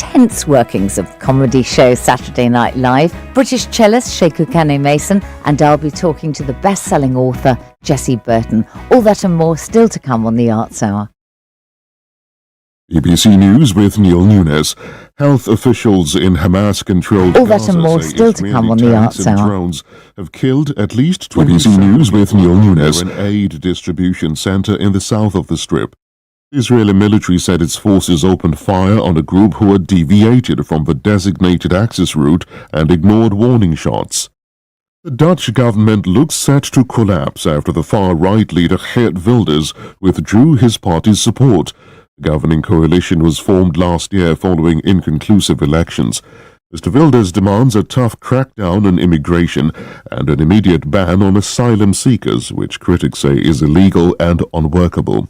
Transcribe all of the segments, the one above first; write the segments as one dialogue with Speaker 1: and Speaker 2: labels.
Speaker 1: intense workings of the comedy show Saturday Night Live, British cellist Sheku Kane Mason, and I'll be talking to the best-selling author Jessie Burton. All that and more still to come on the Arts Hour.
Speaker 2: BBC News with Neil Nunes. Health officials in Hamas-controlled
Speaker 1: All that and more still to come on the Arts Hour.
Speaker 2: Drones have killed at least 20. BBC News with Neil Nunes. An aid distribution centre in the south of the Strip. The Israeli military said its forces opened fire on a group who had deviated from the designated access route and ignored warning shots. The Dutch government looks set to collapse after the far-right leader Geert Wilders withdrew his party's support. The governing coalition was formed last year following inconclusive elections. Mr. Wilders demands a tough crackdown on immigration and an immediate ban on asylum seekers, which critics say is illegal and unworkable.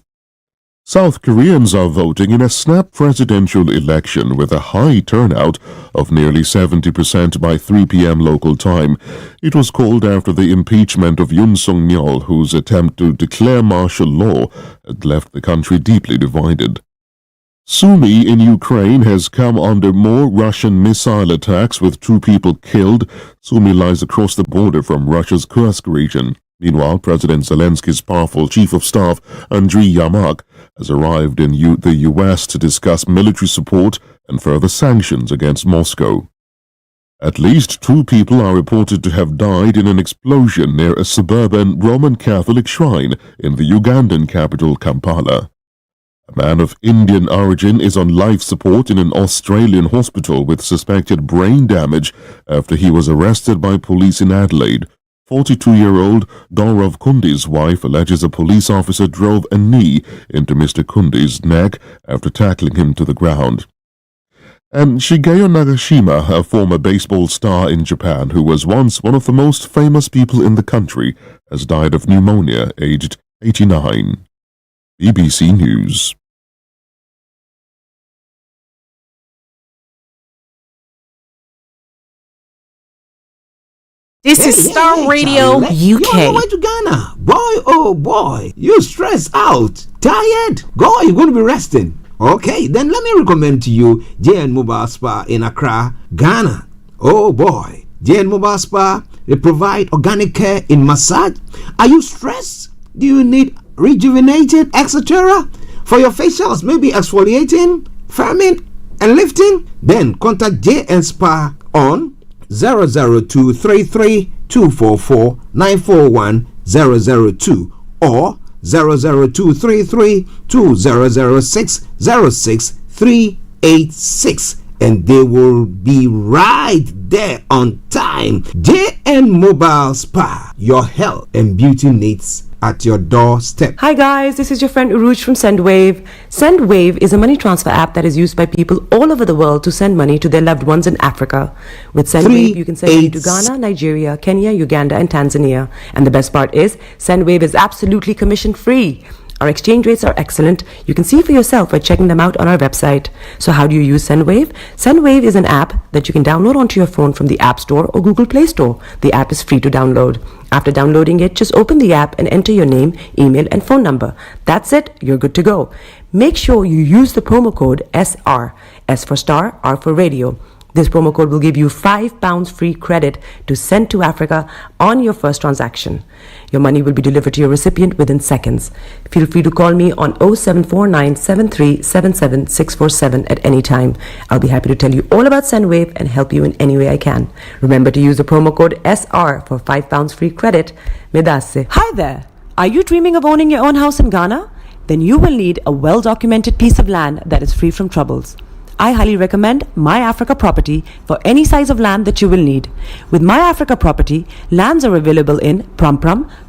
Speaker 2: South Koreans are voting in a snap presidential election with a high turnout of nearly 70% by 3 p.m. local time. It was called after the impeachment of Yoon Suk-yeol, whose attempt to declare martial law had left the country deeply divided. Sumy in Ukraine has come under more Russian missile attacks with 2 people killed. Sumy lies across the border from Russia's Kursk region. Meanwhile, President Zelensky's powerful chief of staff, Andriy Yermak, has arrived in the U.S. to discuss military support and further sanctions against Moscow. At least 2 people are reported to have died in an explosion near a suburban Roman Catholic shrine in the Ugandan capital, Kampala. A man of Indian origin is on life support in an Australian hospital with suspected brain damage after he was arrested by police in Adelaide. 42-year-old Gaurav Kundi's wife alleges a police officer drove a knee into Mr. Kundi's neck after tackling him to the ground. And Shigeru Nagashima, a former baseball star in Japan who was once one of the most famous people in the country, has died of pneumonia, aged 89. BBC News.
Speaker 3: This is Starr Radio UK.
Speaker 4: You went to Ghana. Boy, oh boy. You stressed out. Tired? Go, you're going to be resting. Okay, then let me recommend to you JN Mobile Spa in Accra, Ghana. Oh boy. JN Mobile Spa, they provide organic care in massage. Are you stressed? Do you need rejuvenated, etc.? For your facials, maybe exfoliating, firming, and lifting? Then contact JN Spa on 00233244941 or 0023320060636, and they will be right there on time. JN Mobile Spa, your health and beauty needs at your doorstep.
Speaker 3: Hi guys, this is your friend Uruj from SendWave. SendWave is a money transfer app that is used by people all over the world to send money to their loved ones in Africa. With SendWave, you can send money to Ghana, Nigeria, Kenya, Uganda, and Tanzania. And the best part is, SendWave is absolutely commission-free. Our exchange rates are excellent. You can see for yourself by checking them out on our website. So how do you use SendWave? SendWave is an app that you can download onto your phone from the App Store or Google Play Store. The app is free to download. After downloading it, just open the app and enter your name, email, and phone number. That's it. You're good to go. Make sure you use the promo code SR. S for Star, R for Radio. This promo code will give you £5 free credit to send to Africa on your first transaction. Your money will be delivered to your recipient within seconds. Feel free to call me on 0749 7377 647 at any time. I'll be happy to tell you all about SendWave and help you in any way I can. Remember to use the promo code SR for £5 free credit. Medasse. Hi there. Are you dreaming of owning your own house in Ghana? Then you will need a well-documented piece of land that is free from troubles. I highly recommend My Africa Property for any size of land that you will need. With My Africa Property, lands are available in Pram,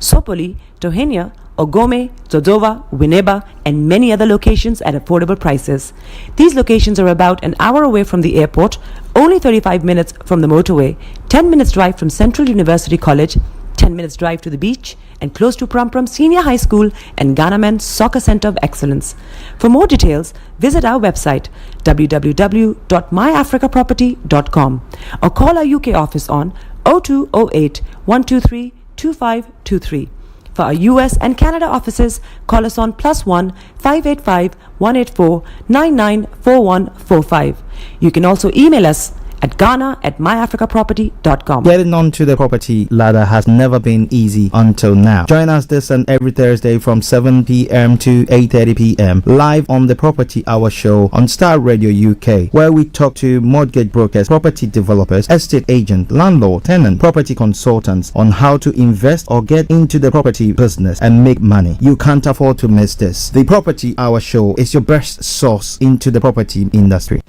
Speaker 3: Sopoli, Tohenia, Ogome, Dodova, Winneba, and many other locations at affordable prices. These locations are about an hour away from the airport, only 35 minutes from the motorway, 10 minutes drive from Central University College, 10 minutes drive to the beach, and close to Pram Senior High School and Ghana Men's Soccer Center of Excellence. For more details, visit our website www.myafricaproperty.com or call our UK office on 0208 123 2523. For our US and Canada offices, call us on +1 585 184 994145. You can also email us at ghana@myafricaproperty.com.
Speaker 5: Getting onto the property ladder has never been easy until now. Join us this and every Thursday from 7 p.m. to 8:30 p.m. live on the Property Hour Show on Starr Radio UK, where we talk to mortgage brokers, property developers, estate agents, landlord, tenant, property consultants on how to invest or get into the property business and make money. You can't afford to miss this. The Property Hour Show is your best source into the property industry.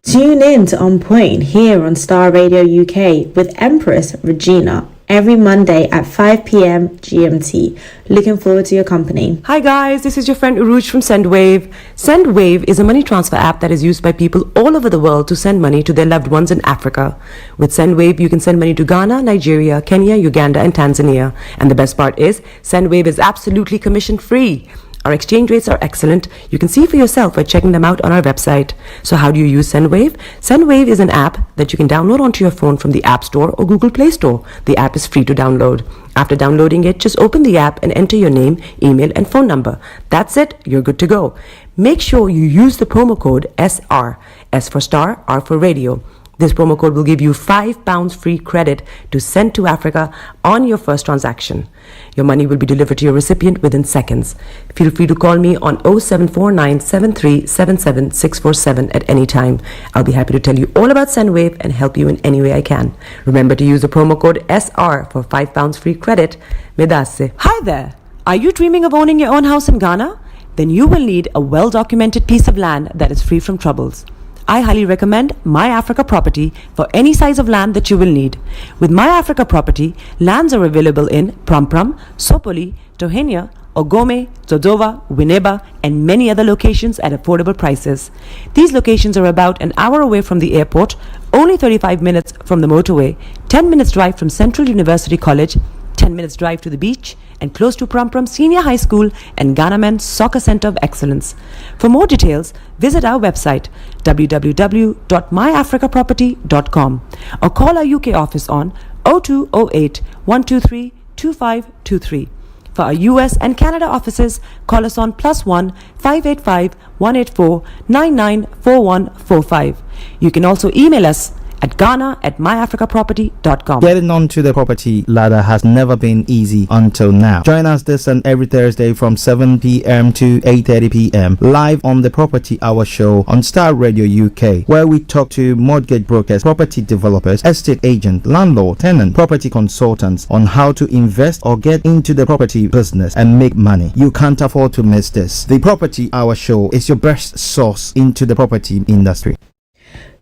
Speaker 6: Tune in to On Point here on Starr Radio UK with Empress Regina every Monday at 5 p.m. GMT. Looking forward to your company.
Speaker 3: Hi guys, this is your friend Uruj from SendWave. SendWave is a money transfer app that is used by people all over the world to send money to their loved ones in Africa. With SendWave, you can send money to Ghana, Nigeria, Kenya, Uganda, and Tanzania. And the best part is, SendWave is absolutely commission free. Our exchange rates are excellent. You can see for yourself by checking them out on our website. So how do you use SendWave? SendWave is an app that you can download onto your phone from the App Store or Google Play Store. The app is free to download. After downloading it, just open the app and enter your name, email, and phone number. That's it. You're good to go. Make sure you use the promo code SR. S for Star, R for Radio. This promo code will give you £5 free credit to send to Africa on your first transaction. Your money will be delivered to your recipient within seconds. Feel free to call me on 0749 7377 647 at any time. I'll be happy to tell you all about SendWave and help you in any way I can. Remember to use the promo code SR for £5 free credit. Medasse. Hi there. Are you dreaming of owning your own house in Ghana? Then you will need a well-documented piece of land that is free from troubles. I highly recommend My Africa Property for any size of land that you will need. With My Africa Property, lands are available in Prampram, Sopoli, Tohenia, Ogome, Dodova, Winneba, and many other locations at affordable prices. These locations are about an hour away from the airport, only 35 minutes from the motorway, 10 minutes drive from Central University College, 10 minutes drive to the beach, and close to Prampram Senior High School and Ghana Men's Soccer Center of Excellence. For more details, visit our website www.myafricaproperty.com or call our UK office on 0208 123 2523. For our US and Canada offices, call us on +1 585 184 994145. You can also email us at ghana@myafricaproperty.com.
Speaker 5: Getting onto the property ladder has never been easy until now. Join us this and every Thursday from 7 p.m. to 8:30 p.m. live on the Property Hour Show on Starr Radio UK, where we talk to mortgage brokers, property developers, estate agents, landlord, tenant, property consultants on how to invest or get into the property business and make money. You can't afford to miss this. The Property Hour Show is your best source into the property industry.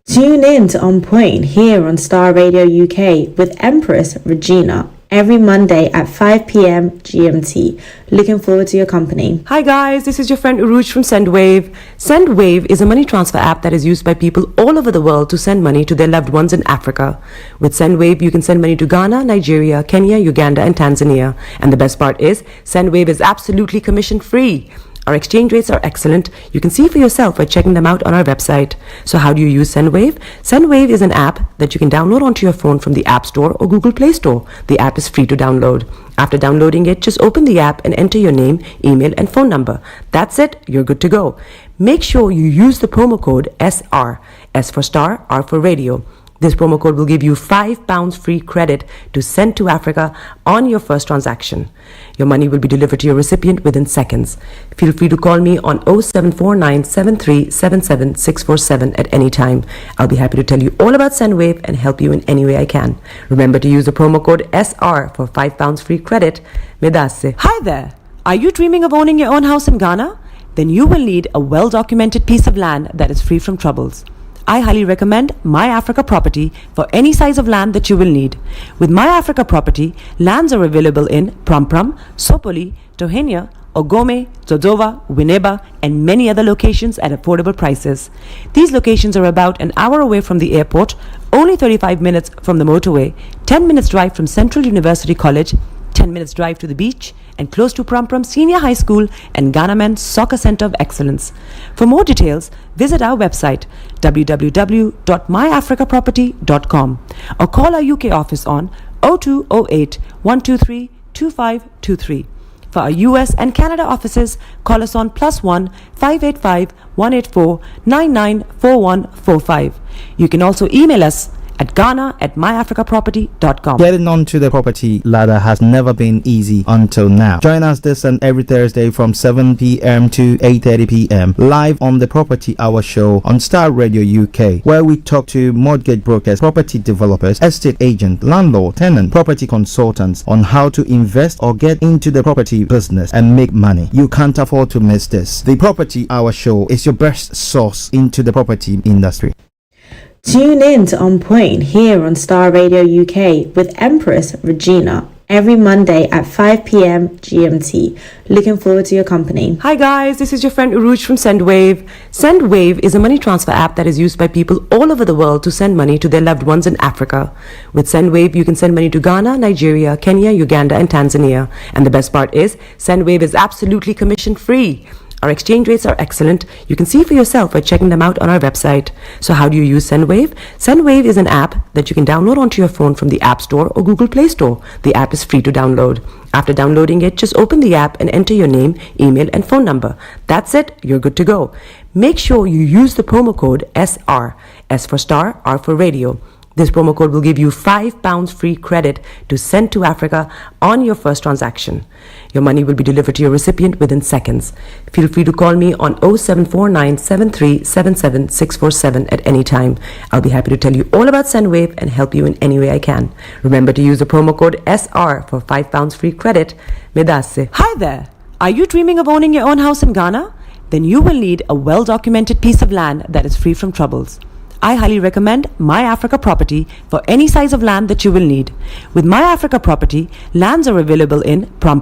Speaker 6: Tune in to On Point here on Starr Radio UK with Empress Regina every Monday at 5 p.m. GMT. Looking forward to your company.
Speaker 3: Hi guys, this is your friend Uruj from SendWave. SendWave is a money transfer app that is used by people all over the world to send money to their loved ones in Africa. With SendWave, you can send money to Ghana, Nigeria, Kenya, Uganda, and Tanzania. And the best part is, SendWave is absolutely commission free. Our exchange rates are excellent. You can see for yourself by checking them out on our website. So how do you use SendWave? SendWave is an app that you can download onto your phone from the App Store or Google Play Store. The app is free to download. After downloading it, just open the app and enter your name, email, and phone number. That's it. You're good to go. Make sure you use the promo code SR. S for Star, R for Radio. This promo code will give you £5 free credit to send to Africa on your first transaction. Your money will be delivered to your recipient within seconds. Feel free to call me on 0749 7377 647 at any time. I'll be happy to tell you all about SendWave and help you in any way I can. Remember to use the promo code SR for £5 free credit. Medasse. Hi there. Are you dreaming of owning your own house in Ghana? Then you will need a well-documented piece of land that is free from troubles. I highly recommend My Africa Property for any size of land that you will need. With My Africa Property, lands are available in Prampram, Sopoli, Tohenia, Ogome, Dodova, Winneba, and many other locations at affordable prices. These locations are about an hour away from the airport, only 35 minutes from the motorway, 10 minutes drive from Central University College, 10 minutes drive to the beach, and close to Prampram Senior High School and Ghana Men's Soccer Center of Excellence. For more details, visit our website www.myafricaproperty.com or call our UK office on 0208 123 2523. For our US and Canada offices, call us on +1 585 184 994145. You can also email us at ghana@myafricaproperty.com.
Speaker 5: Getting onto the property ladder has never been easy until now. Join us this and every Thursday from 7 p.m. to 8:30 p.m. live on the Property Hour show on Starr Radio UK, where we talk to mortgage brokers, property developers, estate agent, landlord, tenant, property consultants on how to invest or get into the property business and make money. You can't afford to miss this. The Property Hour show is your best source into the property industry.
Speaker 6: Tune in to On Point here on Star Radio UK with Empress Regina every Monday at 5 p.m. GMT. Looking forward to your company.
Speaker 3: Hi guys, this is your friend Uruj from SendWave. SendWave is a money transfer app that is used by people all over the world to send money to their loved ones in Africa. With SendWave, you can send money to Ghana, Nigeria, Kenya, Uganda, and Tanzania. And the best part is, SendWave is absolutely commission free. Our exchange rates are excellent. You can see for yourself by checking them out on our website. So how do you use SendWave? SendWave is an app that you can download onto your phone from the App Store or Google Play Store. The app is free to download. After downloading it, just open the app and enter your name, email, and phone number. That's it. You're good to go. Make sure you use the promo code SR. S for Star, R for Radio. This promo code will give you £5 free credit to send to Africa on your first transaction. Your money will be delivered to your recipient within seconds. Feel free to call me on 0749 7377 647 at any time. I'll be happy to tell you all about SendWave and help you in any way I can. Remember to use the promo code SR for £5 free credit. Medasse. Hi there. Are you dreaming of owning your own house in Ghana? Then you will need a well-documented piece of land that is free from troubles. I highly recommend My Africa Property for any size of land that you will need. With My Africa Property, lands are available in Pram,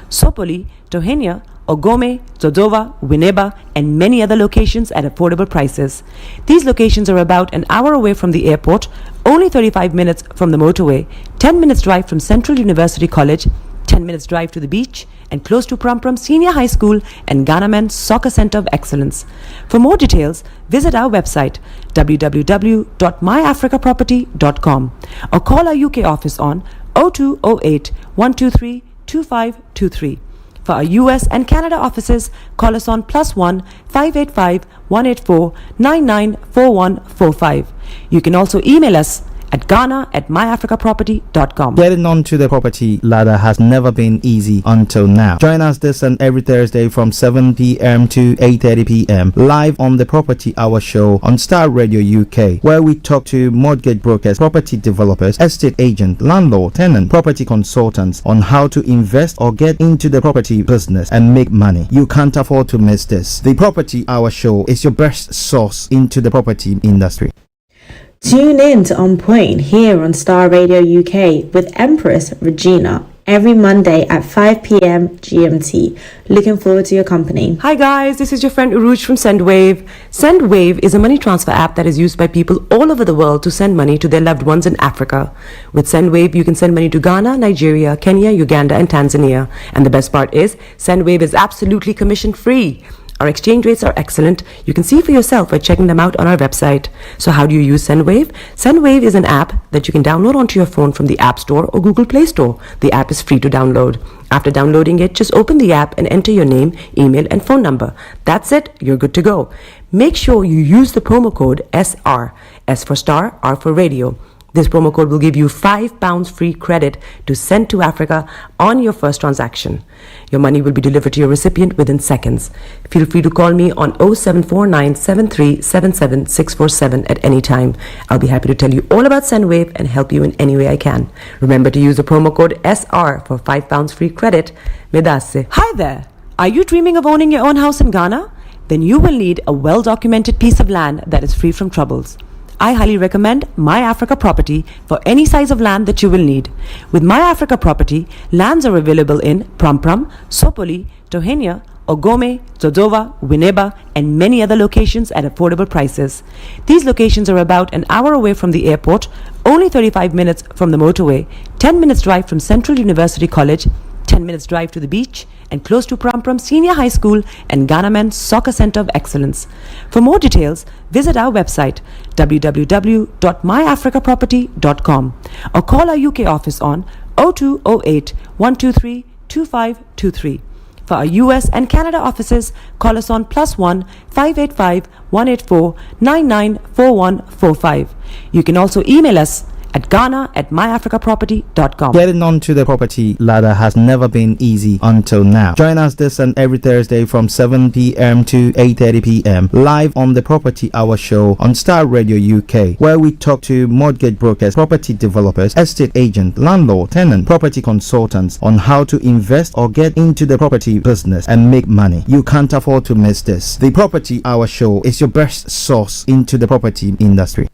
Speaker 3: Sopoli, Tohenia, Ogome, Dodova, Winneba, and many other locations at affordable prices. These locations are about an hour away from the airport, only 35 minutes from the motorway, 10 minutes drive from Central University College, 10 minutes drive to the beach, and close to Pram Senior High School and Ghana Men's Soccer Center of Excellence. For more details, visit our website www.myafricaproperty.com or call our UK office on 0208 123 2523. For our US and Canada offices, call us on +1 585 184 994145. You can also email us at ghana@myafricaproperty.com.
Speaker 5: Getting onto the property ladder has never been easy until now. Join us this and every Thursday from 7 p.m. to 8:30 p.m. live on the Property Hour show on Starr Radio UK, where we talk to mortgage brokers, property developers, estate agent, landlord, tenant, property consultants on how to invest or get into the property business and make money. You can't afford to miss this. The Property Hour show is your best source into the property industry.
Speaker 6: Tune in to On Point here on Star Radio UK with Empress Regina every Monday at 5 p.m. GMT. Looking forward to your company.
Speaker 3: Hi guys, this is your friend Uruj from SendWave. SendWave is a money transfer app that is used by people all over the world to send money to their loved ones in Africa. With SendWave, you can send money to Ghana, Nigeria, Kenya, Uganda, and Tanzania. And the best part is, SendWave is absolutely commission free. Our exchange rates are excellent. You can see for yourself by checking them out on our website. So how do you use SendWave? SendWave is an app that you can download onto your phone from the App Store or Google Play Store. The app is free to download. After downloading it, just open the app and enter your name, email, and phone number. That's it. You're good to go. Make sure you use the promo code SR. S for Star, R for Radio. This promo code will give you £5 free credit to send to Africa on your first transaction. Your money will be delivered to your recipient within seconds. Feel free to call me on 0749 7377 647 at any time. I'll be happy to tell you all about SendWave and help you in any way I can. Remember to use the promo code SR for £5 free credit. Medasse. Hi there. Are you dreaming of owning your own house in Ghana? Then you will need a well-documented piece of land that is free from troubles. I highly recommend My Africa Property for any size of land that you will need. With My Africa Property, lands are available in Pram, Sopoli, Tohenia, Ogome, Dodova, Winneba, and many other locations at affordable prices. These locations are about an hour away from the airport, only 35 minutes from the motorway, 10 minutes drive from Central University College, 10 minutes drive to the beach, and close to Pram Senior High School and Ghana Men's Soccer Center of Excellence. For more details, visit our website www.myafricaproperty.com or call our UK office on 0208 123 2523. For our US and Canada offices, call us on +1 585 184 994145. You can also email us at ghana@myafricaproperty.com.
Speaker 5: Getting onto the property ladder has never been easy until now. Join us this and every Thursday from 7 p.m. to 8:30 p.m. live on the Property Hour show on Starr Radio UK, where we talk to mortgage brokers, property developers, estate agents, landlord, tenant, property consultants on how to invest or get into the property business and make money. You can't afford to miss this. The Property Hour show is your best source into the property industry.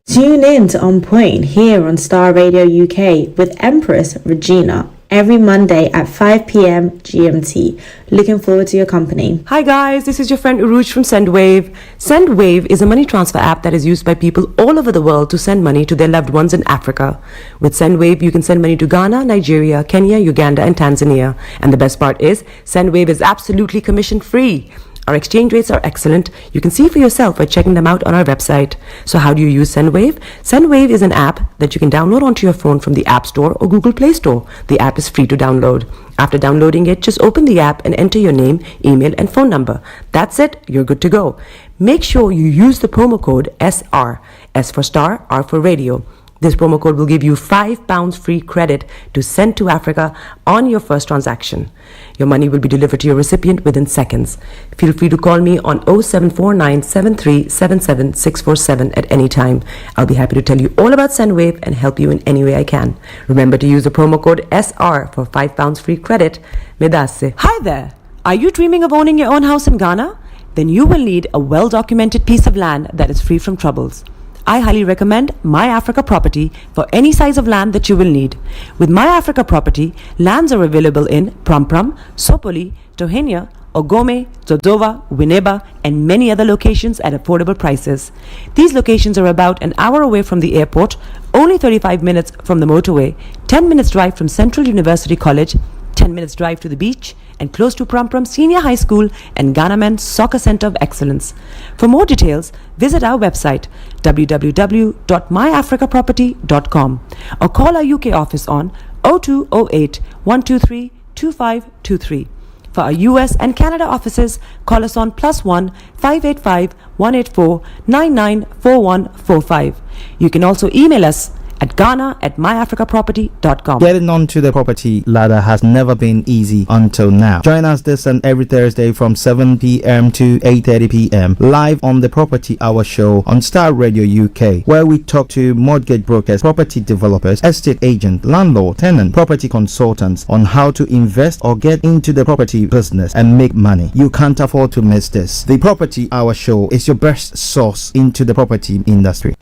Speaker 6: Tune in to On Point here on Starr Radio UK with Empress Regina every Monday at 5 p.m. GMT. Looking forward to your company.
Speaker 3: Hi guys, this is your friend Uruj from SendWave. SendWave is a money transfer app that is used by people all over the world to send money to their loved ones in Africa. With SendWave, you can send money to Ghana, Nigeria, Kenya, Uganda, and Tanzania. And the best part is, SendWave is absolutely commission free. Our exchange rates are excellent. You can see for yourself by checking them out on our website. So how do you use SendWave? SendWave is an app that you can download onto your phone from the App Store or Google Play Store. The app is free to download. After downloading it, just open the app and enter your name, email, and phone number. That's it. You're good to go. Make sure you use the promo code SR. S for Star, R for Radio. This promo code will give you £5 free credit to send to Africa on your first transaction. Your money will be delivered to your recipient within seconds. Feel free to call me on 0749 7377 647 at any time. I'll be happy to tell you all about SendWave and help you in any way I can. Remember to use the promo code SR for £5 free credit. Medasse. Hi there. Are you dreaming of owning your own house in Ghana? Then you will need a well-documented piece of land that is free from troubles. I highly recommend My Africa Property for any size of land that you will need. With My Africa Property, lands are available in Prampram, Sopoli, Tohenia, Ogome, Dodova, Winneba, and many other locations at affordable prices. These locations are about an hour away from the airport, only 35 minutes from the motorway, 10 minutes drive from Central University College, 10 minutes drive to the beach, and close to Prampram Senior High School and Ghana Men's Soccer Center of Excellence. For more details, visit our website www.myafricaproperty.com or call our UK office on 0208 123 2523. For our US and Canada offices, call us on +1 585 184 994145. You can also email us at ghana@myafricaproperty.com.
Speaker 5: Getting onto the property ladder has never been easy until now. Join us this and every Thursday from 7 p.m. to 8:30 p.m. live on the Property Hour show on Starr Radio UK, where we talk to mortgage brokers, property developers, estate agents, landlord, tenant, property consultants on how to invest or get into the property business and make money. You can't afford to miss this. The Property Hour show is your best source into the property industry.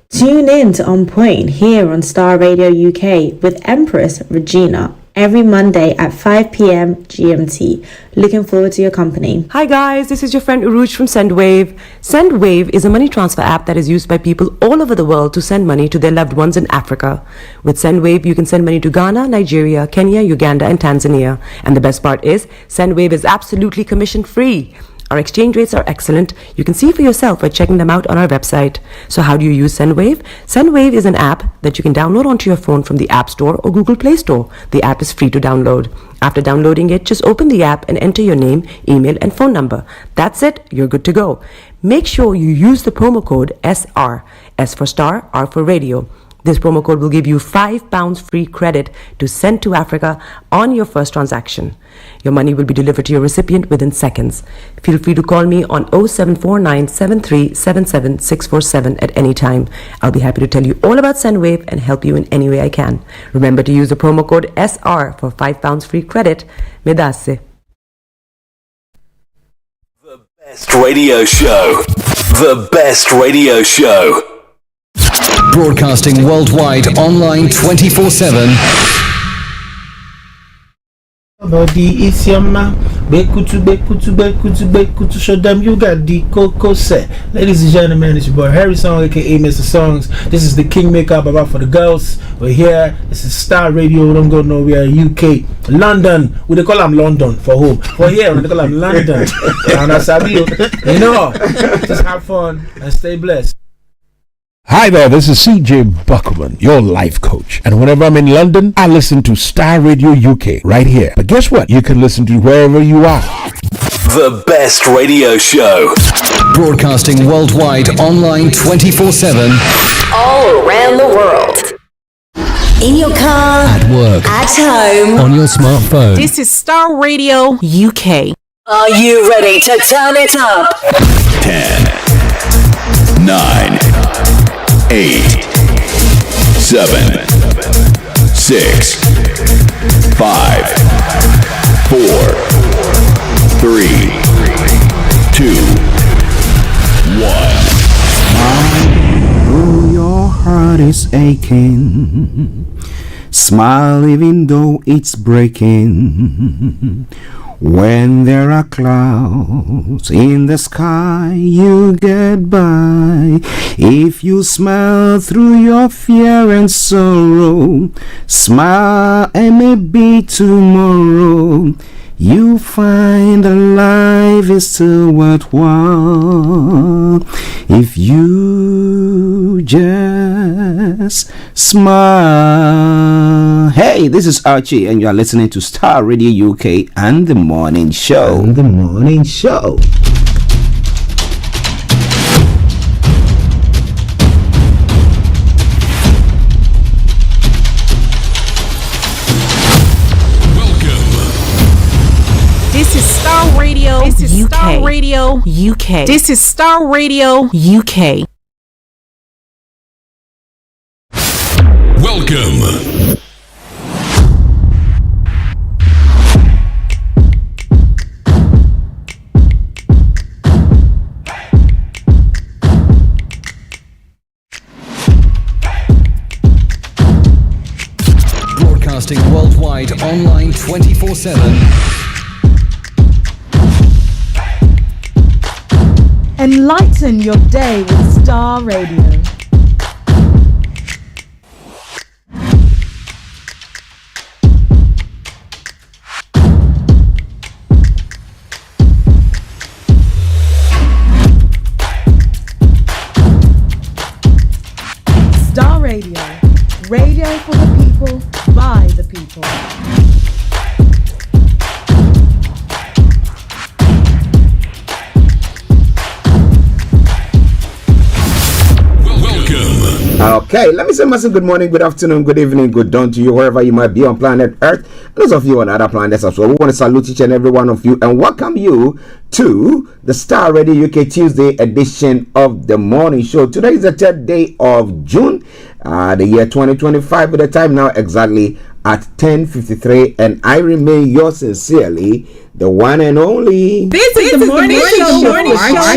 Speaker 6: Tune in to On Point here on Starr Radio UK with Empress Regina every Monday at 5 p.m. GMT. Looking forward to your company.
Speaker 3: Hi guys, this is your friend Uruj from SendWave. SendWave is a money transfer app that is used by people all over the world to send money to their loved ones in Africa. With SendWave, you can send money to Ghana, Nigeria, Kenya, Uganda, and Tanzania. And the best part is, SendWave is absolutely commission free. Our exchange rates are excellent. You can see for yourself by checking them out on our website. So how do you use SendWave? SendWave is an app that you can download onto your phone from the App Store or Google Play Store. The app is free to download. After downloading it, just open the app and enter your name, email, and phone number. That's it. You're good to go. Make sure you use the promo code SR. S for Star, R for Radio. This promo code will give you £5 free credit to send to Africa on your first transaction. Your money will be delivered to your recipient within seconds. Feel free to call me on 0749 7377 647 at any time. I'll be happy to tell you all about SendWave and help you in any way I can. Remember to use the promo code SR for £5 free credit. Medasse.
Speaker 7: The best radio show. The best radio show. Broadcasting worldwide online 24/7.
Speaker 8: Body is your man. Bekutu, show them you got the cocoa set. Ladies and gentlemen, it's your boy Harry Song, aka Mr. Songs. This is the Kingmaker Baba for the girls. We're here. This is Star Radio. We don't go nowhere. UK, London. We they call them London for who? For here, we they call them London. And I sabi you know, just have fun and stay blessed.
Speaker 9: Hi there, this is CJ Buckman, your life coach. And whenever I'm in London, I listen to Star Radio UK right here. But guess what? You can listen to wherever you are.
Speaker 7: The best radio show.
Speaker 10: Broadcasting worldwide, online 24/7.
Speaker 11: All around the world. In your car.
Speaker 10: At work.
Speaker 11: At home.
Speaker 10: On your smartphone.
Speaker 12: This is Starr Radio UK.
Speaker 11: Are you ready to turn it up?
Speaker 13: 10, 9, 8, 7, 6, 5, 4, 3, 2, 1.
Speaker 4: Oh, your heart is aching. Smile even though it's breaking. When there are clouds in the sky, you get by. If you smile through your fear and sorrow, smile and maybe tomorrow you find that life is still worthwhile if you just smile. Hey, this is Archie, and you are listening to Starr Radio UK and the Morning Show.
Speaker 12: This is Starr Radio. This is UK. Starr Radio UK. This is Starr Radio UK.
Speaker 13: Welcome.
Speaker 10: Broadcasting worldwide, online 24/7.
Speaker 14: Enlighten your day with Starr Radio. Starr Radio. Radio for the people, by the people.
Speaker 4: Okay, let me say massive good morning, good afternoon, good evening, good dawn to you wherever you might be on planet Earth. Those of you on other planets as well, we want to salute each and every one of you and welcome you to the Starr Radio UK Tuesday edition of the morning show. Today is the 3rd day of June, the year 2025, with the time now exactly at 10:53, and I remain yours sincerely, the one and only.
Speaker 15: This is the morning show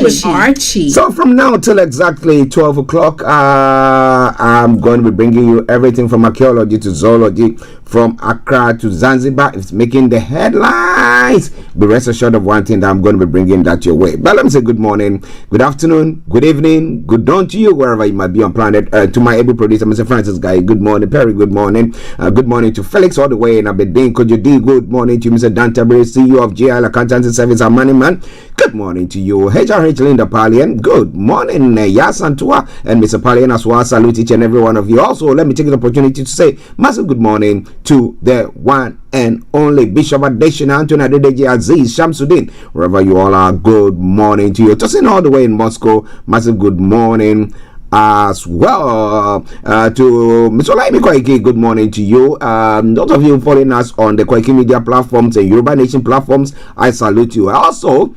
Speaker 15: with Archie.
Speaker 4: So from now till exactly 12 o'clock, I'm going to be bringing you everything from archaeology to zoology, from Accra to Zanzibar. It's making the headlines. Be rest assured of one thing, that I'm going to be bringing that your way. But let me say good morning, good afternoon, good evening, good dawn to you wherever you might be on planet Earth. To my able producer, Mr. Francis Guy, good morning. Perry, good morning. Good morning to Felix all the way in Aberdeen. Kojodi, good morning to you. Mr. Dan Tabri, CEO of JL Accountancy Service and Money Man, good morning to you. HRH Linda Palian, good morning. Yasantua and Mr. Palian as well. Salute each and every one of you. Also, let me take the opportunity to say massive good morning to the one and only Bishop Adeshina Anthony Adedeji Aziz Shamsuddin, wherever you all are. Good morning to you. Tosin all the way in Moscow, massive good morning as well to Mr. Olaimi Koike, good morning to you. Those of you following us on the Koike Media platforms and Yoruba Nation platforms, I salute you. Also,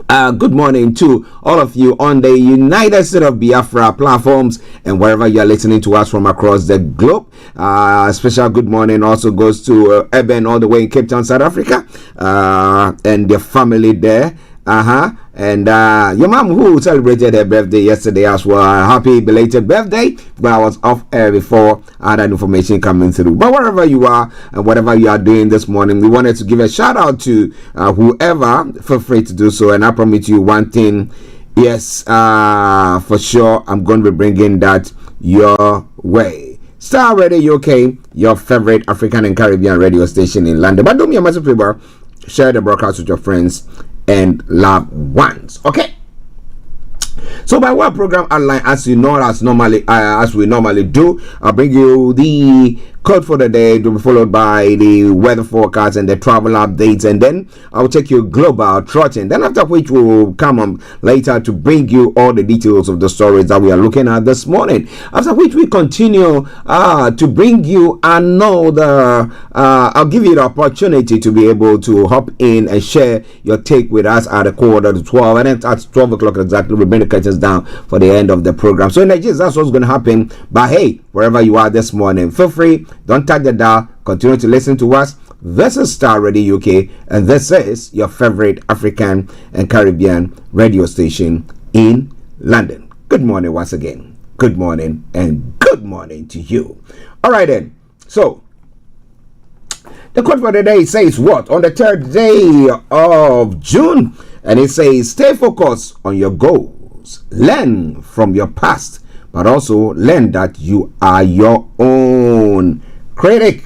Speaker 4: good morning to all of you on the United States of Biafra platforms and wherever you are listening to us from across the globe. Special good morning also goes to Eben all the way in Cape Town, South Africa, and the family there. And your mom who celebrated her birthday yesterday as well. Happy belated birthday. But I was off air before I had that information coming through. But wherever you are and whatever you are doing this morning, we wanted to give a shout out to whoever. Feel free to do so. And I promise you one thing. Yes, for sure, I'm going to be bringing that your way. Starr Radio UK, your favorite African and Caribbean radio station in London. But do me a massive favor, share the broadcast with your friends and loved ones. Okay, So by what program outline, as we normally do, I'll bring you the code for the day to be followed by the weather forecast and the travel updates, and then I'll take you global trotting. Then after which we will come on later to bring you all the details of the stories that we are looking at this morning. After which we continue to bring you another. I'll give you the opportunity to be able to hop in and share your take with us at a quarter to 12, and then at 12 o'clock exactly we bring the curtains down for the end of the program. So in Nigeria, that's what's going to happen. But hey, wherever you are this morning, feel free. Don't touch the dial. Continue to listen to us. This is Star Radio UK, and this is your favorite African and Caribbean radio station in London. Good morning once again. Good morning and good morning to you. All right then. So the quote for the day says what? On the third day of June, and it says, stay focused on your goals. Learn from your past, but also learn that you are your own critic.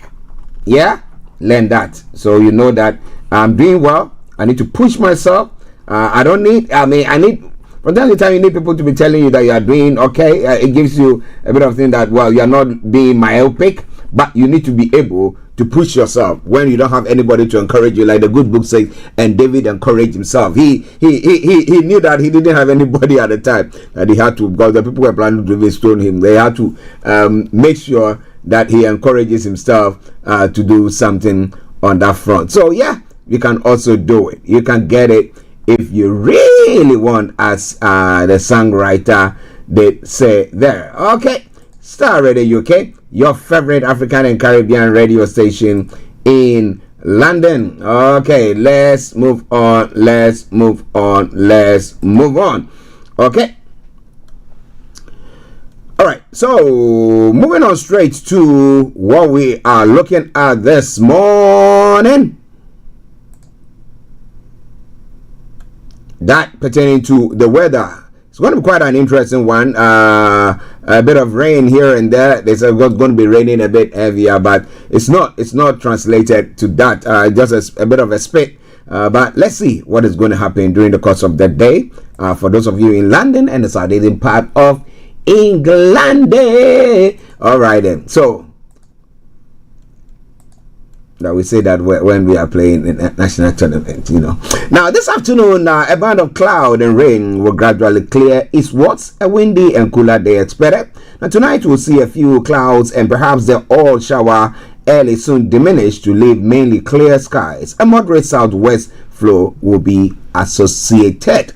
Speaker 4: Yeah, learn that. So you know that I'm doing well. I need to push myself. I need from time to time you need people to be telling you that you are doing okay. It gives you a bit of thing that, well, you are not being myopic, but you need to be able to push yourself when you don't have anybody to encourage you, like the good book says. And David encouraged himself. He knew that he didn't have anybody at the time that he had to, because the people were planning to stone him. They had to make sure that he encourages himself to do something on that front. So yeah, you can also do it. You can get it if you really want, as the songwriter did say there. Okay, Star Radio UK, your favorite African and Caribbean radio station in London. Okay, let's move on. Okay. All right, so moving on straight to what we are looking at this morning. That pertaining to the weather. It's going to be quite an interesting one. A bit of rain here and there. They said it's going to be raining a bit heavier, but it's not translated to that. Just a bit of a spit. But let's see what is going to happen during the course of the day. For those of you in London and the southern part of England. All right then. So that we say that when we are playing in a national tournament, you know. Now this afternoon, a band of cloud and rain will gradually clear eastwards. A windy and cooler day expected. Now tonight we'll see a few clouds and perhaps the all shower early soon diminish to leave mainly clear skies. A moderate southwest flow will be associated.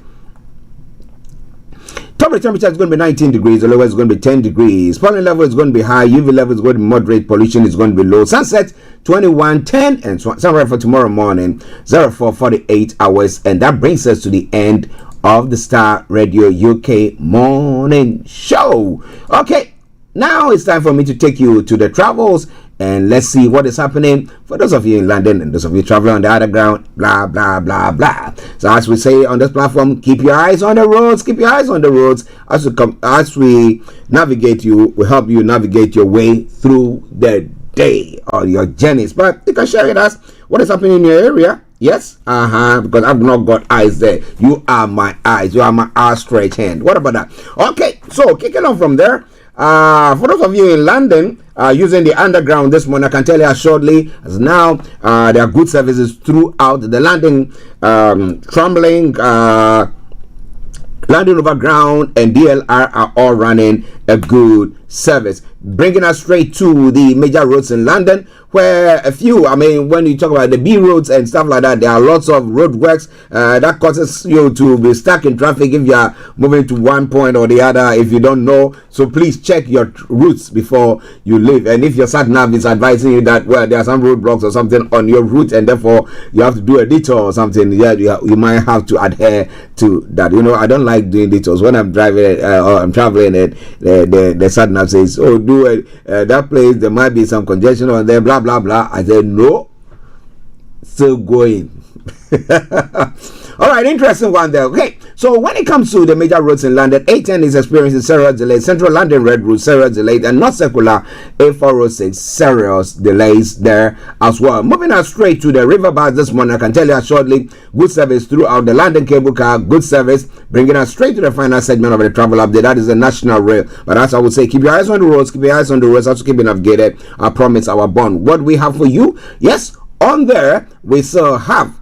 Speaker 4: Top temperature is going to be 19 degrees, the lowest is going to be 10 degrees. Pollen level is going to be high, UV level is going to be moderate, pollution is going to be low. Sunset 21:10 and sunrise for tomorrow morning 04:48 hours. And that brings us to the end of the Star Radio UK morning show. Okay, now it's time for me to take you to the travels. And let's see what is happening for those of you in London and those of you traveling on the underground, blah, blah, blah, blah. So as we say on this platform, keep your eyes on the roads, keep your eyes on the roads. As we navigate you, we help you navigate your way through the day or your journeys. But you can share with us what is happening in your area. Yes, because I've not got eyes there. You are my eyes. You are my outstretched hand. What about that? Okay, so kicking on from there. For those of you in London using the underground this morning, I can tell you shortly, as now there are good services throughout the London Trembling, London Overground and DLR are all running a good service, bringing us straight to the major roads in London, where a few, when you talk about the B roads and stuff like that, there are lots of roadworks that causes you to be stuck in traffic if you are moving to one point or the other if you don't know. So please check your routes before you leave. And if your sat nav is advising you that, well, there are some roadblocks or something on your route and therefore you have to do a detour or something, yeah, you might have to adhere to that. You know, I don't like doing detours. When I'm driving or I'm traveling, the sat nav says, oh, do it, that place, there might be some congestion on there, blah, blah, blah. I said, no, still going. All right, interesting one there. Okay, so when it comes to the major roads in London, A10 is experiencing serious delays. Central London Red Route serious delays, and North Circular A406 serious delays there as well. Moving us straight to the river bars this morning, I can tell you shortly, good service throughout the London cable car, good service, bringing us straight to the final segment of the travel update. That is the National Rail. But as I would say, keep your eyes on the roads, keep your eyes on the roads, also keep it navigated. I promise our bond. What we have for you, yes, on there, we still have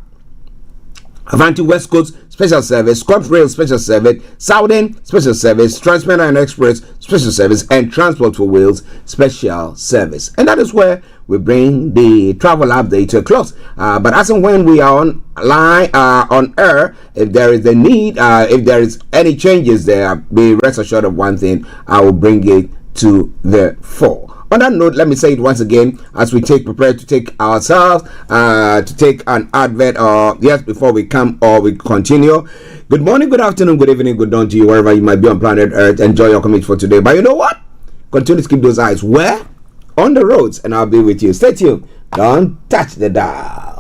Speaker 4: Avanti West Coast Special Service, Scotch Rail Special Service, Southern Special Service, Transmetro Express Special Service, and Transport for Wales Special Service. And that is where we bring the travel update to a close. But as and when we are on air, if there is the need, if there is any changes there, be rest assured of one thing, I will bring it to the fore. On that note, let me say it once again as we prepare to take ourselves to take an advert before we come or we continue. Good morning, good afternoon, good evening, good dawn to you wherever you might be on planet Earth. Enjoy your commute for today. But you know what? Continue to keep those eyes where? On the roads, and I'll be with you. Stay tuned. Don't touch the dial.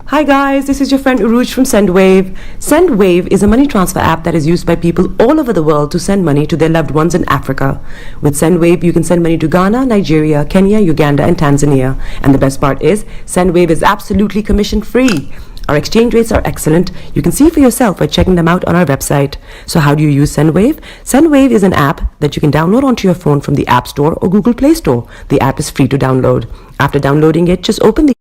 Speaker 3: Hi guys, this is your friend Uruj from SendWave. SendWave is a money transfer app that is used by people all over the world to send money to their loved ones in Africa. With SendWave, you can send money to Ghana, Nigeria, Kenya, Uganda, and Tanzania. And the best part is, SendWave is absolutely commission-free. Our exchange rates are excellent. You can see for yourself by checking them out on our website. So how do you use SendWave? SendWave is an app that you can download onto your phone from the App Store or Google Play Store. The app is free to download. After downloading it, just open the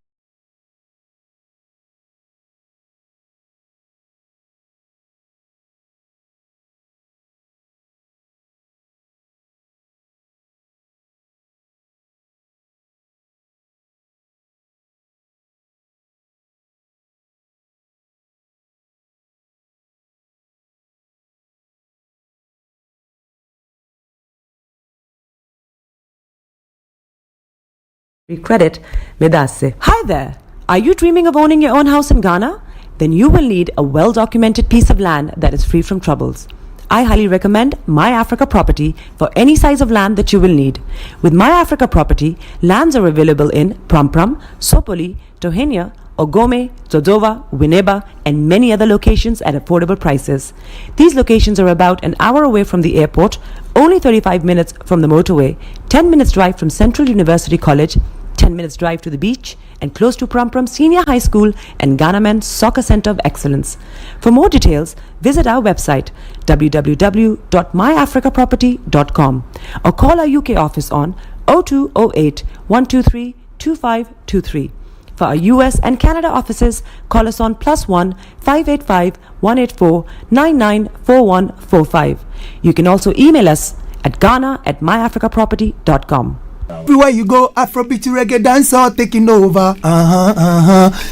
Speaker 3: credit Medasse. Hi there! Are you dreaming of owning your own house in Ghana? Then you will need a well-documented piece of land that is free from troubles. I highly recommend My Africa Property for any size of land that you will need. With My Africa Property, lands are available in Prampram, Sopoli, Tohenia, Ogome, Dodova, Winneba, and many other locations at affordable prices. These locations are about an hour away from the airport, only 35 minutes from the motorway, 10 minutes drive from Central University College, 10 minutes drive to the beach, and close to Prampram Senior High School and Ghana Men's Soccer Center of Excellence. For more details, visit our website www.myafricaproperty.com or call our UK office on 0208 123 2523. For our US and Canada offices, call us on +1 585 184 994145. You can also email us at ghana@myafricaproperty.com.
Speaker 16: Everywhere you go, Afrobeat reggae dancehall taking over.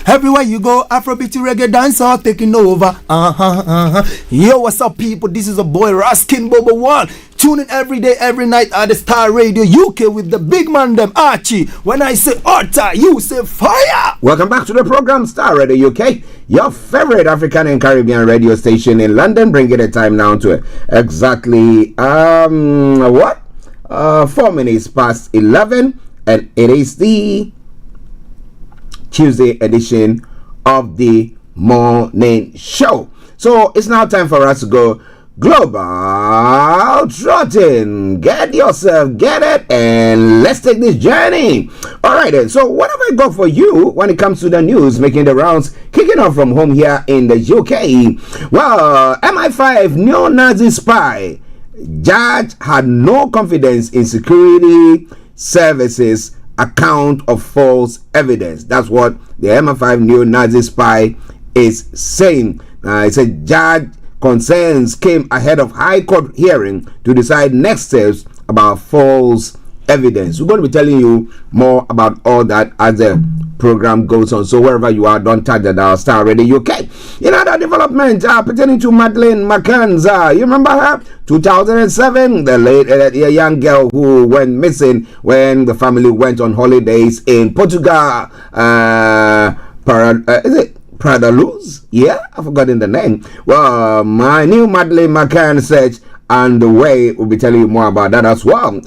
Speaker 16: Everywhere you go, Afrobeat reggae dancehall taking over. Yo, what's up, people? This is a boy Raskin Bobo One. Tune in every day, every night at the Star Radio UK with the big man them Archie. When I say Orta, you say fire.
Speaker 4: Welcome back to the program Star Radio UK, your favorite African and Caribbean radio station in London. Bringing the time now to exactly 4 minutes past 11, and it is the Tuesday edition of the morning show. So it's now time for us to go global trotting. Get yourself, get it, and let's take this journey. All right then, so what have I got for you when it comes to the news making the rounds, kicking off from home here in the UK? Well, MI5 neo-Nazi spy judge had no confidence in security services account of false evidence. That's what the MI5 neo-Nazi spy is saying. It said judge concerns came ahead of High Court hearing to decide next steps about false evidence. We're going to be telling you more about all that as the program goes on. So wherever you are, don't touch that dial. Star Radio UK. In other development pertaining to Madeleine McCann's, you remember her? 2007, the late young girl who went missing when the family went on holidays in Portugal. Is it Pradaluz? Yeah, I've forgotten the name. Well, my new Madeleine McCann search underway. We'll be telling you more about that as well. And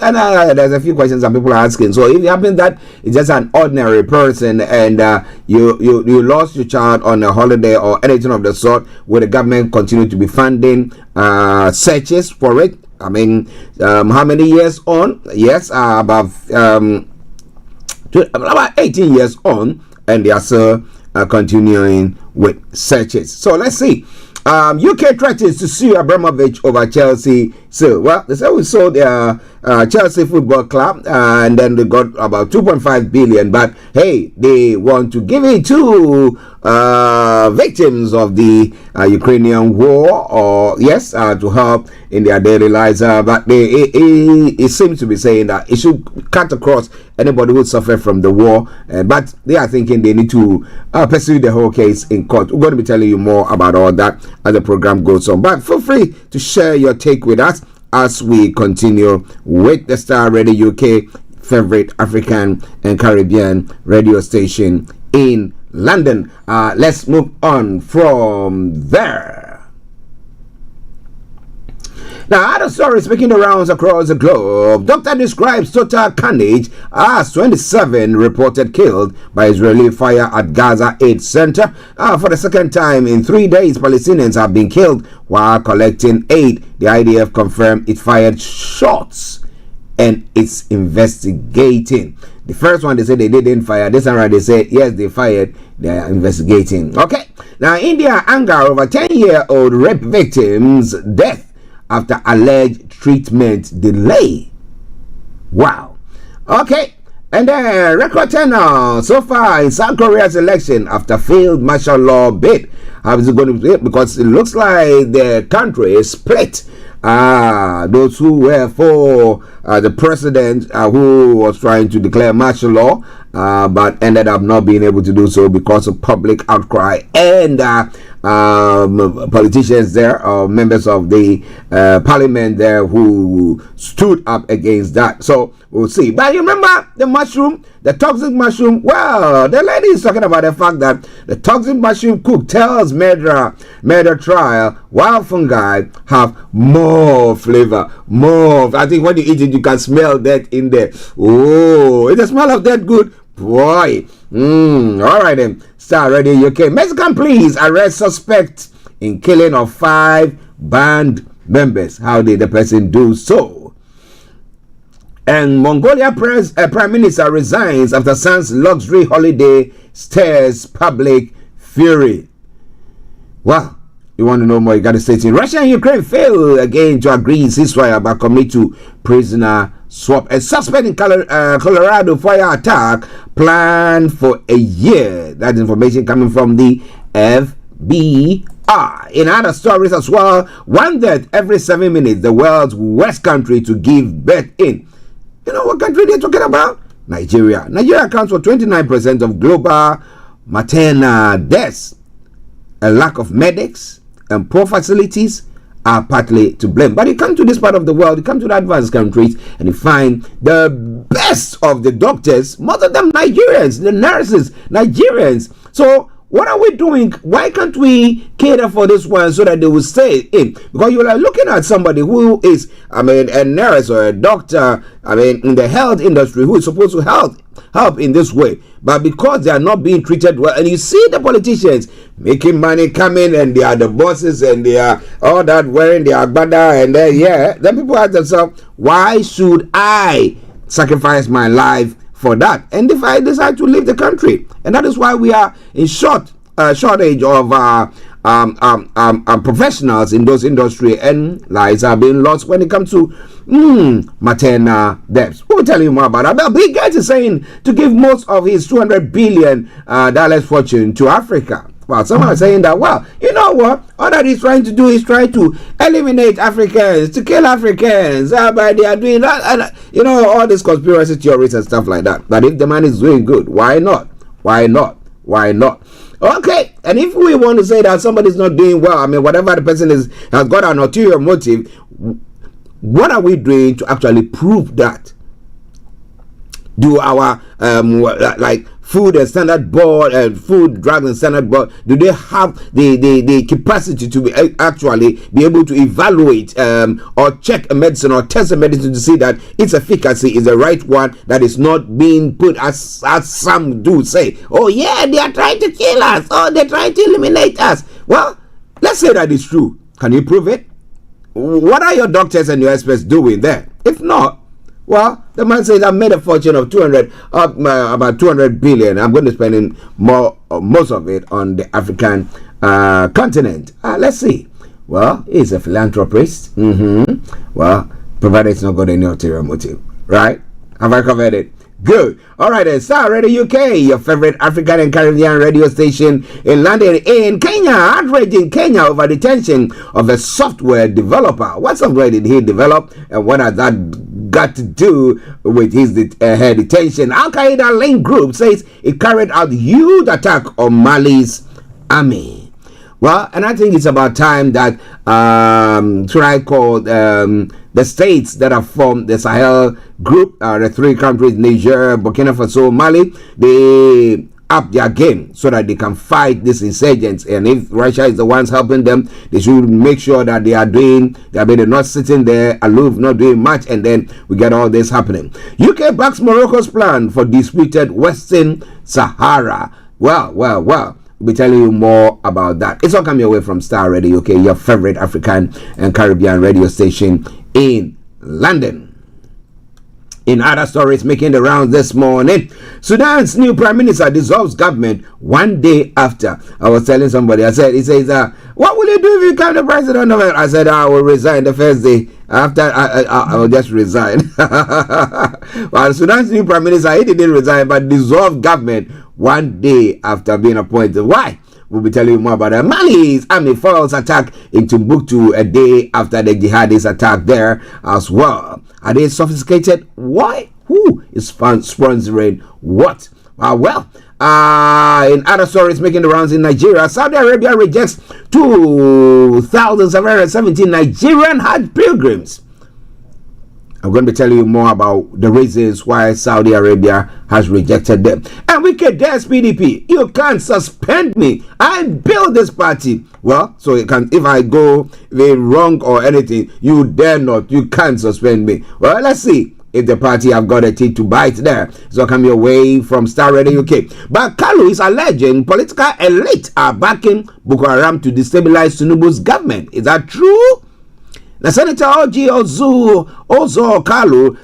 Speaker 4: there's a few questions that people are asking. So if it happens that it's just an ordinary person and you lost your child on a holiday or anything of the sort, will the government continue to be funding searches for it? I mean, how many years on? Yes, about 18 years on, and they are still continuing with searches. So let's see. UK threatens to sue Abramovich over Chelsea. So, well, they say we sold their Chelsea Football Club, and then they got about 2.5 billion. But hey, they want to give it to victims of the Ukrainian war, or yes, to help in their daily lives. But it seems to be saying that it should cut across anybody who suffered from the war. But they are thinking they need to pursue the whole case in court. We're going to be telling you more about all that as the program goes on. But feel free to share your take with us as we continue with the Star Radio UK, favorite African and Caribbean radio station in London. Let's move on from there. Now, other stories making the rounds across the globe. Doctor describes total carnage as 27 reported killed by Israeli fire at Gaza Aid Center. For the second time in 3 days, Palestinians have been killed while collecting aid. The IDF confirmed it fired shots and it's investigating. The first one, they said they didn't fire. This one, they said, yes, they fired. They are investigating. Okay. Now, India anger over 10-year-old rape victim's death after alleged treatment delay. Wow. Okay. And then record tenor so far in South Korea's election after failed martial law bid. How is it going to be? Because it looks like the country is split. Those who were for the president who was trying to declare martial law, but ended up not being able to do so because of public outcry and politicians there, or members of the parliament there, who stood up against that. So we'll see. But you remember the mushroom, the toxic mushroom? Well, the lady is talking about the fact that the toxic mushroom cook tells murder trial while fungi have more flavor, more. I think when you eat it, you can smell that in there. Oh, is the smell of that good? Boy. All right then. Star Radio UK. Mexican police arrest suspect in killing of 5 band members. How did the person do so? And Mongolia Prime Minister resigns after son's luxury holiday stirs public fury. Well, you want to know more, you got to stay tuned. Russia and Ukraine fail again to agree ceasefire but commit to prisoner swap. A suspect in Colorado fire attack planned for a year. That information coming from the FBI. In other stories as well, 1 death every 7 minutes, the world's worst country to give birth in. You know what country they're talking about? Nigeria. Nigeria accounts for 29% of global maternal deaths. A lack of medics and poor facilities are partly to blame. But you come to this part of the world, you come to the advanced countries, and you find the best of the doctors, most of them Nigerians, the nurses, Nigerians. So what are we doing? Why can't we cater for this one so that they will stay in? Because you are looking at somebody who is, a nurse or a doctor, in the health industry, who is supposed to help in this way. But because they are not being treated well, and you see the politicians making money coming, and they are the bosses, and they are all that wearing their agbada, and then people ask themselves, why should I sacrifice my life for that? And if I decide to leave the country, and that is why we are in shortage of professionals in those industry, and lives are being lost when it comes to maternal deaths. We'll tell you more about that. But Bill Gates is saying to give most of his $200 billion fortune to Africa. Well, someone is saying that, well, you know what? All that he's trying to do is try to eliminate Africans, to kill Africans. But they are doing that, and all these conspiracy theories and stuff like that. But if the man is doing good, why not? Why not? Why not? Okay, and if we want to say that somebody's not doing well, whatever the person has got an ulterior motive, what are we doing to actually prove that? Do our Food and Standard Board and Food, Drug and Standard Board, do they have the capacity to actually be able to evaluate or check a medicine or test a medicine to see that its efficacy is the right one, that is not being put as some do say, oh yeah, they are trying to kill us, or they're trying to eliminate us. Well, let's say that is true. Can you prove it? What are your doctors and your experts doing there? If not, well, the man says, I made a fortune of about 200 billion. I'm going to spend most of it on the African continent. Let's see. Well, he's a philanthropist. Well, provided it's not got any ulterior motive. Right? Have I covered it? Good. All right then. Starr Radio UK, your favorite African and Caribbean radio station in London. In Kenya, outrage in Kenya over detention of a software developer. What software did he develop, and what has that got to do with his detention? Al Qaeda linked group says it carried out huge attack on Mali's army. Well, and I think it's about time that the states that have formed the Sahel group, the three countries, Niger, Burkina Faso, Mali, they up their game so that they can fight these insurgents. And if Russia is the ones helping them, they should make sure that they're not sitting there aloof, not doing much, and then we get all this happening. UK backs Morocco's plan for disputed Western Sahara. Well. We'll be telling you more about that. It's all coming away from Starr Radio UK, your favorite African and Caribbean radio station in London. In other stories making the rounds this morning, Sudan's new prime minister dissolves government one day after. I was telling somebody, he says, what will you do if you become the president of it? I said, I will resign the first day. After, I will just resign. Well, Sudan's new prime minister, he didn't resign, but dissolved government one day after being appointed. Why? We'll be telling you more about that. Mali's army foils attack in Timbuktu a day after the jihadist attack there as well. Are they sophisticated? Why? Who is sponsoring what? In other stories making the rounds in Nigeria, Saudi Arabia rejects 2,717 Nigerian Hajj pilgrims. I'm going to be telling you more about the reasons why Saudi Arabia has rejected them. And wicked dares PDP, you can't suspend me. I built this party. Well, so you can, if I go wrong or anything, you dare not. You can't suspend me. Well, let's see if the party have got a teeth to bite there. So come your way from Starr Radio UK. But Kalu is alleging political elite are backing Boko Haram to destabilize Tinubu's government. Is that true? Now, Senator Oji Ozo Kalu,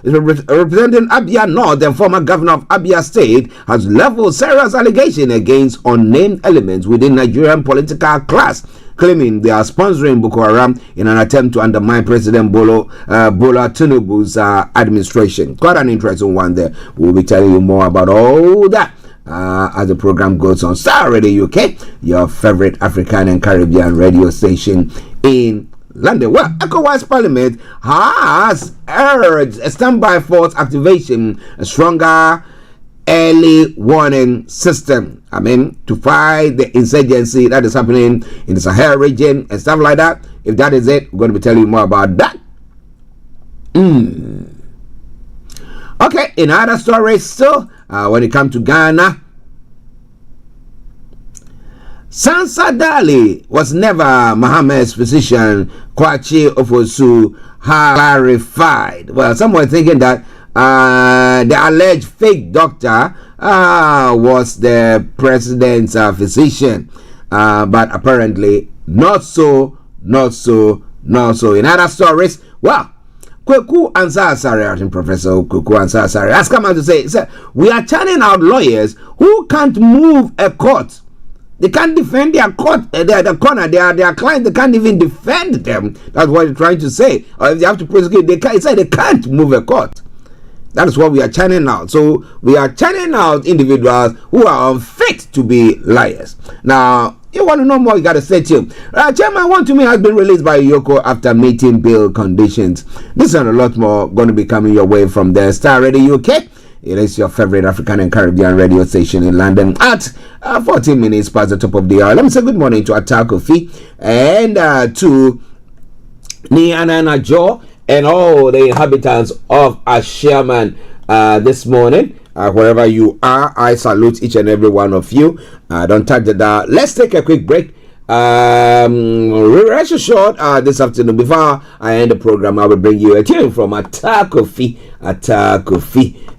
Speaker 4: representing Abia North and former governor of Abia State, has leveled serious allegation against unnamed elements within Nigerian political class, claiming they are sponsoring Boko Haram in an attempt to undermine President Bola Tinubu's administration. Quite an interesting one there. We'll be telling you more about all that as the program goes on. Starr Radio UK, your favorite African and Caribbean radio station in London. Well, ECOWAS Parliament has urged a standby force activation, a stronger early warning system. To fight the insurgency that is happening in the Sahel region and stuff like that. If that is it, we're going to be telling you more about that. Okay, in other stories still, when it comes to Ghana, Sansa Dali was never Mohammed's physician, Kwachi Ofosu clarified. Well, some were thinking that the alleged fake doctor was the president's physician, but apparently not so. In other stories, well, Kweku Ansah-Asare, Professor Kweku Ansah-Asare, has come out to say, we are churning out lawyers who can't move a court. They can't defend their court, their corner, their client. They can't even defend them. That's what they're trying to say. Or if they have to prosecute, they can't move a court. That is what we are churning out. So we are churning out individuals who are unfit to be liars. Now, you want to know more, you got to stay tuned. Chairman 1-2-Me has been released by Yoko after meeting bill conditions. This and a lot more going to be coming your way from the Starr Radio UK. It is your favorite African and Caribbean radio station in London at 14 minutes past the top of the hour. Let me say good morning to Atakofi and to Niana Jo and all the inhabitants of Ashaman this morning. wherever you are. I salute each and every one of you. Don't touch the dial. Let's take a quick break. Rest assured, this afternoon, before I end the program, I will bring you a tune from Atakofi.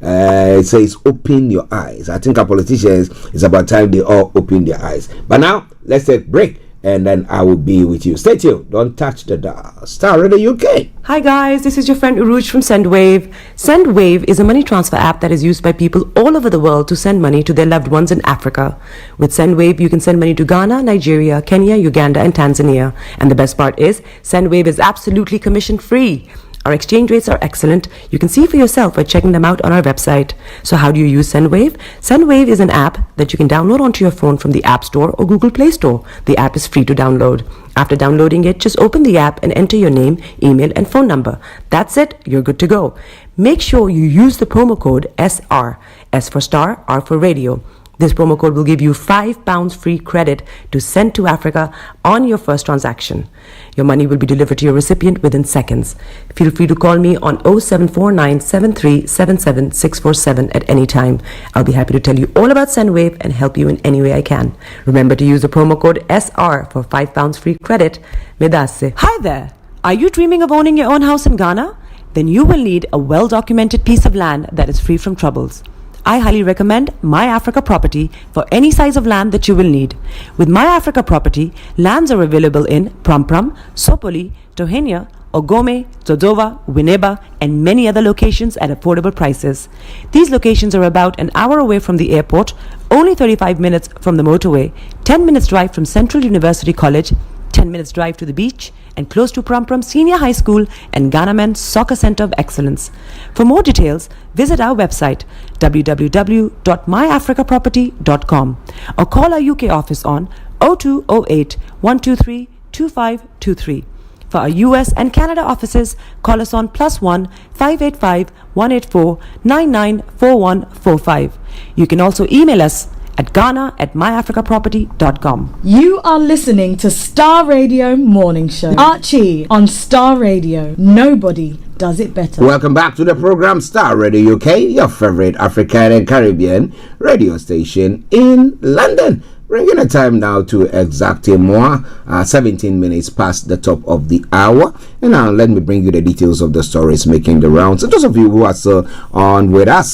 Speaker 4: It says, open your eyes. I think our politicians, it's about time they all open their eyes. But now, let's take a break, and then I will be with you. Stay tuned. Don't touch the dial. Starr Radio UK.
Speaker 3: Hi guys, this is your friend Uruj from SendWave. SendWave is a money transfer app that is used by people all over the world to send money to their loved ones in Africa. With SendWave, you can send money to Ghana, Nigeria, Kenya, Uganda, and Tanzania. And the best part is, SendWave is absolutely commission free. Our exchange rates are excellent. You can see for yourself by checking them out on our website. So how do you use SendWave? SendWave is an app that you can download onto your phone from the App Store or Google Play Store. The app is free to download. After downloading it, just open the app and enter your name, email, and phone number. That's it. You're good to go. Make sure you use the promo code SR. S for Star, R for Radio. This promo code will give you £5 free credit to send to Africa on your first transaction. Your money will be delivered to your recipient within seconds. Feel free to call me on 0749 7377 647 at any time. I'll be happy to tell you all about SendWave and help you in any way I can. Remember to use the promo code SR for £5 free credit. Medasse. Hi there. Are you dreaming of owning your own house in Ghana? Then you will need a well-documented piece of land that is free from troubles. I highly recommend My Africa Property for any size of land that you will need. With My Africa Property, lands are available in Prampram, Sopoli, Tohenia, Ogome, Dodova, Winneba, and many other locations at affordable prices. These locations are about an hour away from the airport, only 35 minutes from the motorway, 10 minutes drive from Central University College, 10 minutes drive to the beach, and close to Prampram Senior High School and Ghana Men's Soccer Center of Excellence. For more details, visit our website www.myafricaproperty.com or call our UK office on 0208 123 2523. For our US and Canada offices, call us on +1 585 184 994145. You can also email us at ghana@myafricaproperty.com.
Speaker 14: You are listening to Star Radio Morning Show. Archie on Star Radio. Nobody does it better.
Speaker 4: Welcome back to the program Starr Radio UK, your favorite African and Caribbean radio station in London. Bringing the time now to exactly more 17 minutes past the top of the hour. And now let me bring you the details of the stories making the rounds. So those of you who are still on with us,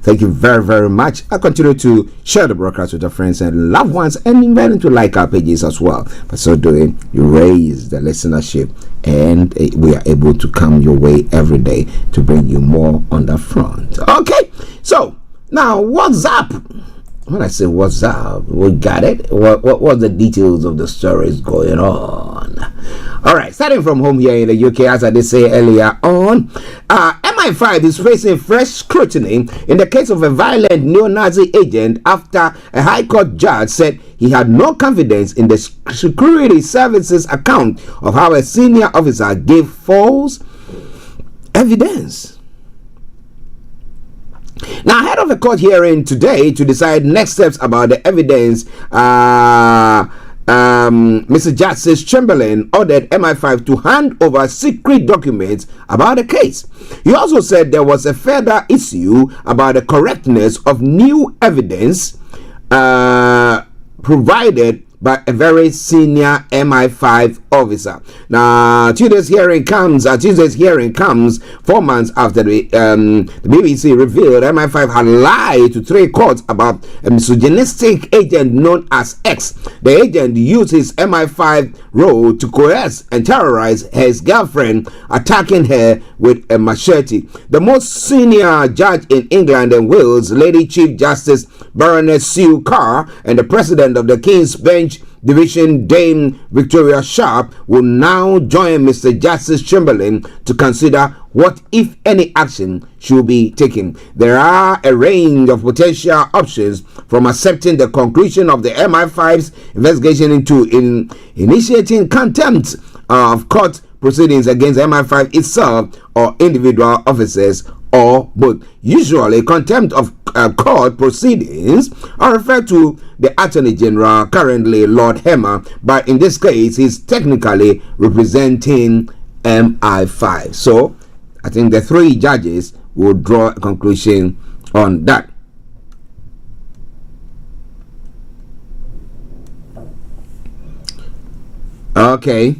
Speaker 4: thank you very, very much. I continue to share the broadcast with your friends and loved ones, and invite them to like our pages as well. By so doing, you raise the listenership, and we are able to come your way every day to bring you more on the front. Okay, so now what's up? When I say what's up, we got it. What the details of the stories going on? All right, starting from home here in the UK, as I did say earlier on, MI5 is facing fresh scrutiny in the case of a violent neo-Nazi agent after a High Court judge said he had no confidence in the security services account of how a senior officer gave false evidence. Now, ahead of a court hearing today to decide next steps about the evidence, Mr. Justice Chamberlain ordered MI5 to hand over secret documents about the case. He also said there was a further issue about the correctness of new evidence provided by a very senior MI5 officer. Now, Tuesday's hearing comes 4 months after the BBC revealed MI5 had lied to 3 courts about a misogynistic agent known as X. The agent used his MI5 role to coerce and terrorize his girlfriend, attacking her with a machete. The most senior judge in England and Wales, Lady Chief Justice Baroness Sue Carr, and the president of the King's Bench Division, Dame Victoria Sharp, will now join Mr. Justice Chamberlain to consider what, if any, action should be taken. There are a range of potential options, from accepting the conclusion of the MI5's investigation into initiating contempt of court proceedings against MI5 itself or individual officers, or both. Usually, contempt of court proceedings are referred to the Attorney General, currently Lord Hemmer, but in this case, he's technically representing MI5. So, I think the 3 judges will draw a conclusion on that. Okay.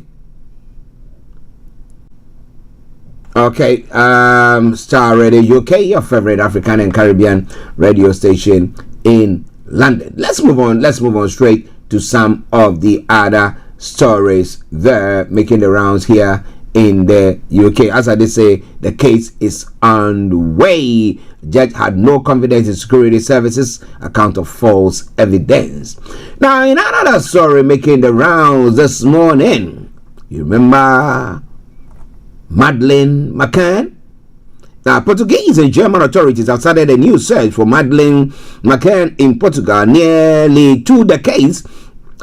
Speaker 4: Starr Radio UK, your favorite African and Caribbean radio station in London. Let's move on straight to some of the other stories there making the rounds here in the UK. As I did say, the case is underway. Judge had no confidence in security services account of false evidence. Now, in another story making the rounds this morning, you remember Madeleine McCann? Now, Portuguese and German authorities have started a new search for Madeleine McCann in Portugal nearly 2 decades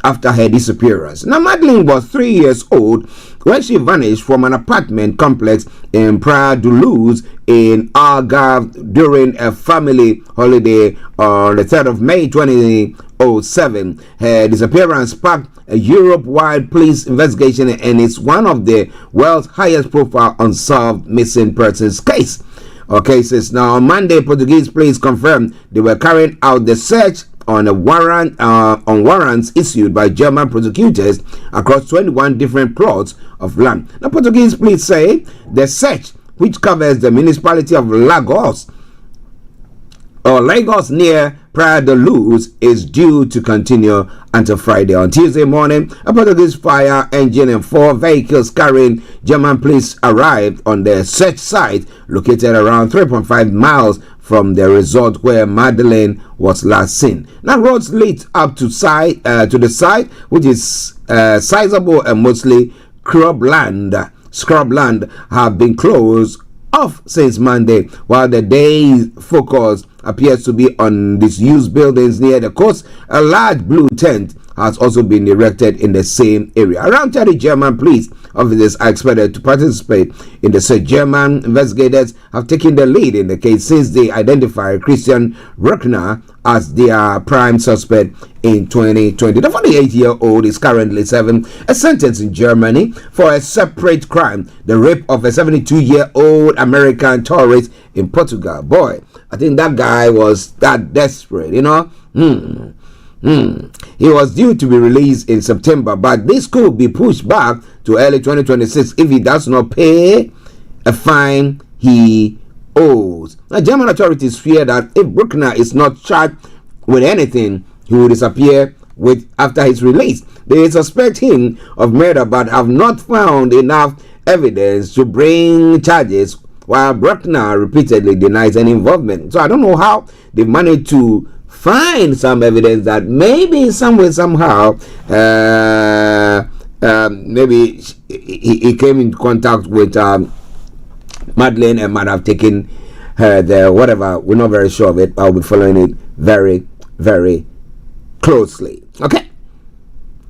Speaker 4: after her disappearance. Now, Madeleine was 3 years old when she vanished from an apartment complex in Praia de Luz in Algarve during a family holiday on the 3rd of May 2007. Her disappearance sparked a Europe-wide police investigation and is one of the world's highest profile unsolved missing persons case. Cases. Now, on Monday, Portuguese police confirmed they were carrying out the search on a warrant on warrants issued by German prosecutors across 21 different plots of land. Now, Portuguese police say the search, which covers the municipality of Lagos near Praia de Luz, is due to continue until Friday. On Tuesday morning, a Portuguese fire engine and 4 vehicles carrying German police arrived on the search site located around 3.5 miles from the resort where Madeleine was last seen. Now, roads lead up to the site, which is sizable and mostly scrubland, have been closed off since Monday, while the day's focus appears to be on disused buildings near the coast. A large blue tent has also been erected in the same area. Around 30 German police officers are expected to participate in the search. German investigators have taken the lead in the case since they identified Christian Ruckner as their prime suspect in 2020. The 48-year-old is currently serving a sentence in Germany for a separate crime, the rape of a 72-year-old American tourist in Portugal. Boy, I think that guy was that desperate, you know. He was due to be released in September, but this could be pushed back to early 2026 if he does not pay a fine he owes. Now, German authorities fear that if Bruckner is not charged with anything, he will disappear after his release. They suspect him of murder but have not found enough evidence to bring charges, while Bruckner repeatedly denies any involvement. So I don't know how they managed to find some evidence that maybe some way, somehow, maybe he came in contact with Madeleine and might have taken her there, whatever. We're not very sure of it, but I'll be following it very, very closely. Okay.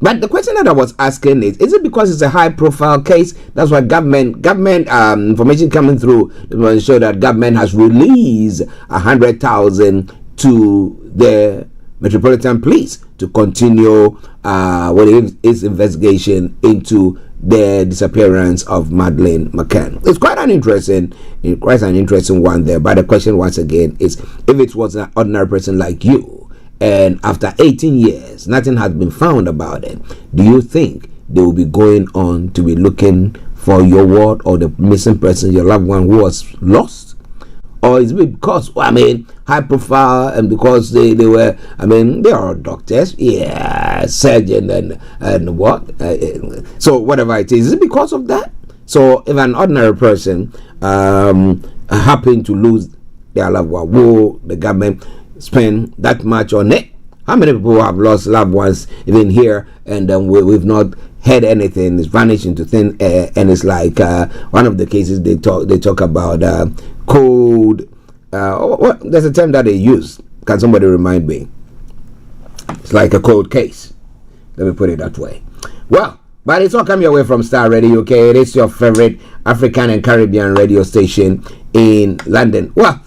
Speaker 4: But the question that I was asking is it because it's a high-profile case? That's why government information coming through to ensure that government has released 100,000 to the Metropolitan Police to continue with its investigation into the disappearance of Madeleine McCann. It's quite an interesting one there. But the question once again is, if it was an ordinary person like you, and after 18 years, nothing has been found about it, do you think they will be going on to be looking for your ward or the missing person, your loved one who was lost? Or is it because, high profile and because they were, they are doctors, surgeon and what? So whatever it is it because of that? So if an ordinary person happen to lose their loved one, will the government spend that much on it? How many people have lost loved ones even here and we've not heard anything? It's vanished into thin air, and it's like one of the cases they talk about cold. There's a term that they use. Can somebody remind me? It's like a cold case. Let me put it that way. Well, but it's all coming away from Starr Radio UK. It is your favorite African and Caribbean radio station in London. Well,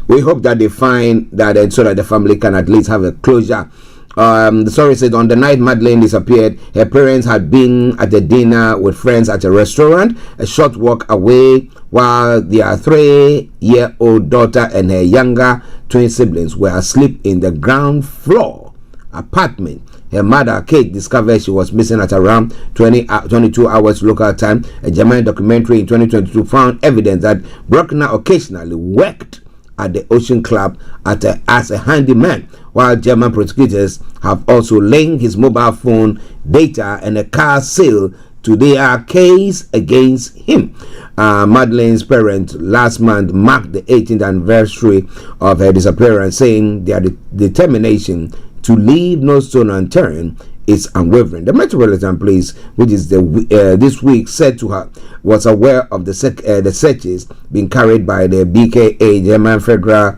Speaker 4: we hope that they find that, and so that the family can at least have a closure The story said on the night Madeleine disappeared, her parents had been at a dinner with friends at a restaurant a short walk away, while their 3-year-old daughter and her younger twin siblings were asleep in the ground floor apartment. Her mother, Kate, discovered she was missing at around 22 hours local time. A German documentary in 2022 found evidence that Bruckner occasionally worked at the Ocean Club as a handyman, while German prosecutors have also linked his mobile phone data and a car sale to their case against him. Madeleine's parents last month marked the 18th anniversary of her disappearance, saying their determination to leave no stone unturned is unwavering. The Metropolitan Police, which is this week said to her, was aware of the searches being carried by the BKA, German Federal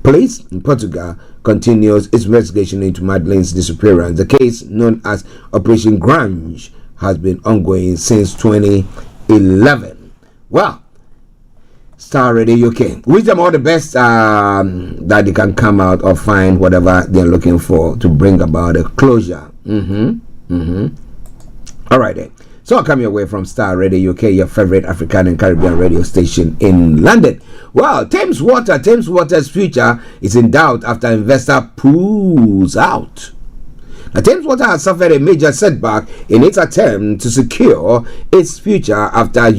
Speaker 4: Police in Portugal, continues its investigation into Madeleine's disappearance. The case, known as Operation Grange, has been ongoing since 2011. Well, Starr Radio UK. Wish them all the best that they can come out or find whatever they're looking for to bring about a closure. All right then. So I'll come your way from Starr Radio UK, your favorite African and Caribbean radio station in London. Well, Thames Water's future is in doubt after investor pulls out. Now, Thames Water has suffered a major setback in its attempt to secure its future after a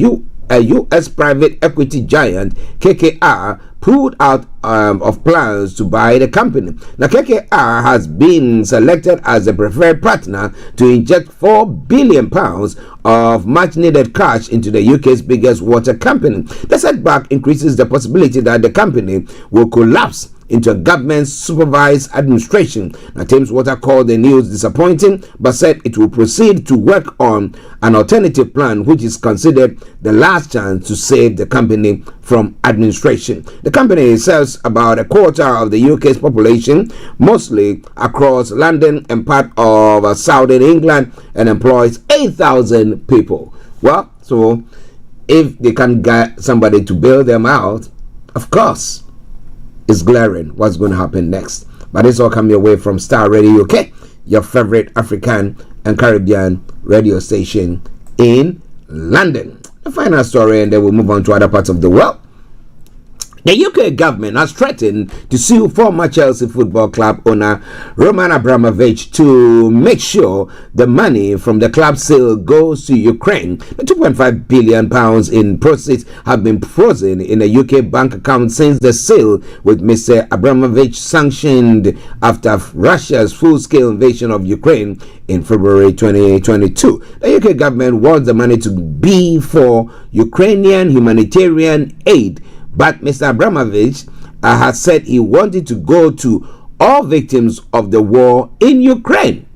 Speaker 4: U.S. private equity giant, KKR, pulled out of plans to buy the company. Now, KKR has been selected as the preferred partner to inject £4 billion of much-needed cash into the UK's biggest water company. The setback increases the possibility that the company will collapse into a government-supervised administration. Now, Thames Water called the news disappointing, but said it will proceed to work on an alternative plan, which is considered the last chance to save the company from administration. The company serves about a quarter of the UK's population, mostly across London and part of southern England, and employs 8,000 people. Well, so if they can get somebody to bail them out, of course, it's glaring what's going to happen next. But it's all coming away from Starr Radio UK, your favorite African and Caribbean radio station in London. The final story, and then we'll move on to other parts of the world. The UK government has threatened to sue former Chelsea Football Club owner Roman Abramovich to make sure the money from the club sale goes to Ukraine. The £2.5 billion in proceeds have been frozen in a UK bank account since the sale, with Mr. Abramovich sanctioned after Russia's full-scale invasion of Ukraine in February 2022. The UK government wants the money to be for Ukrainian humanitarian aid, but Mr. Abramovich has said he wanted to go to all victims of the war in Ukraine.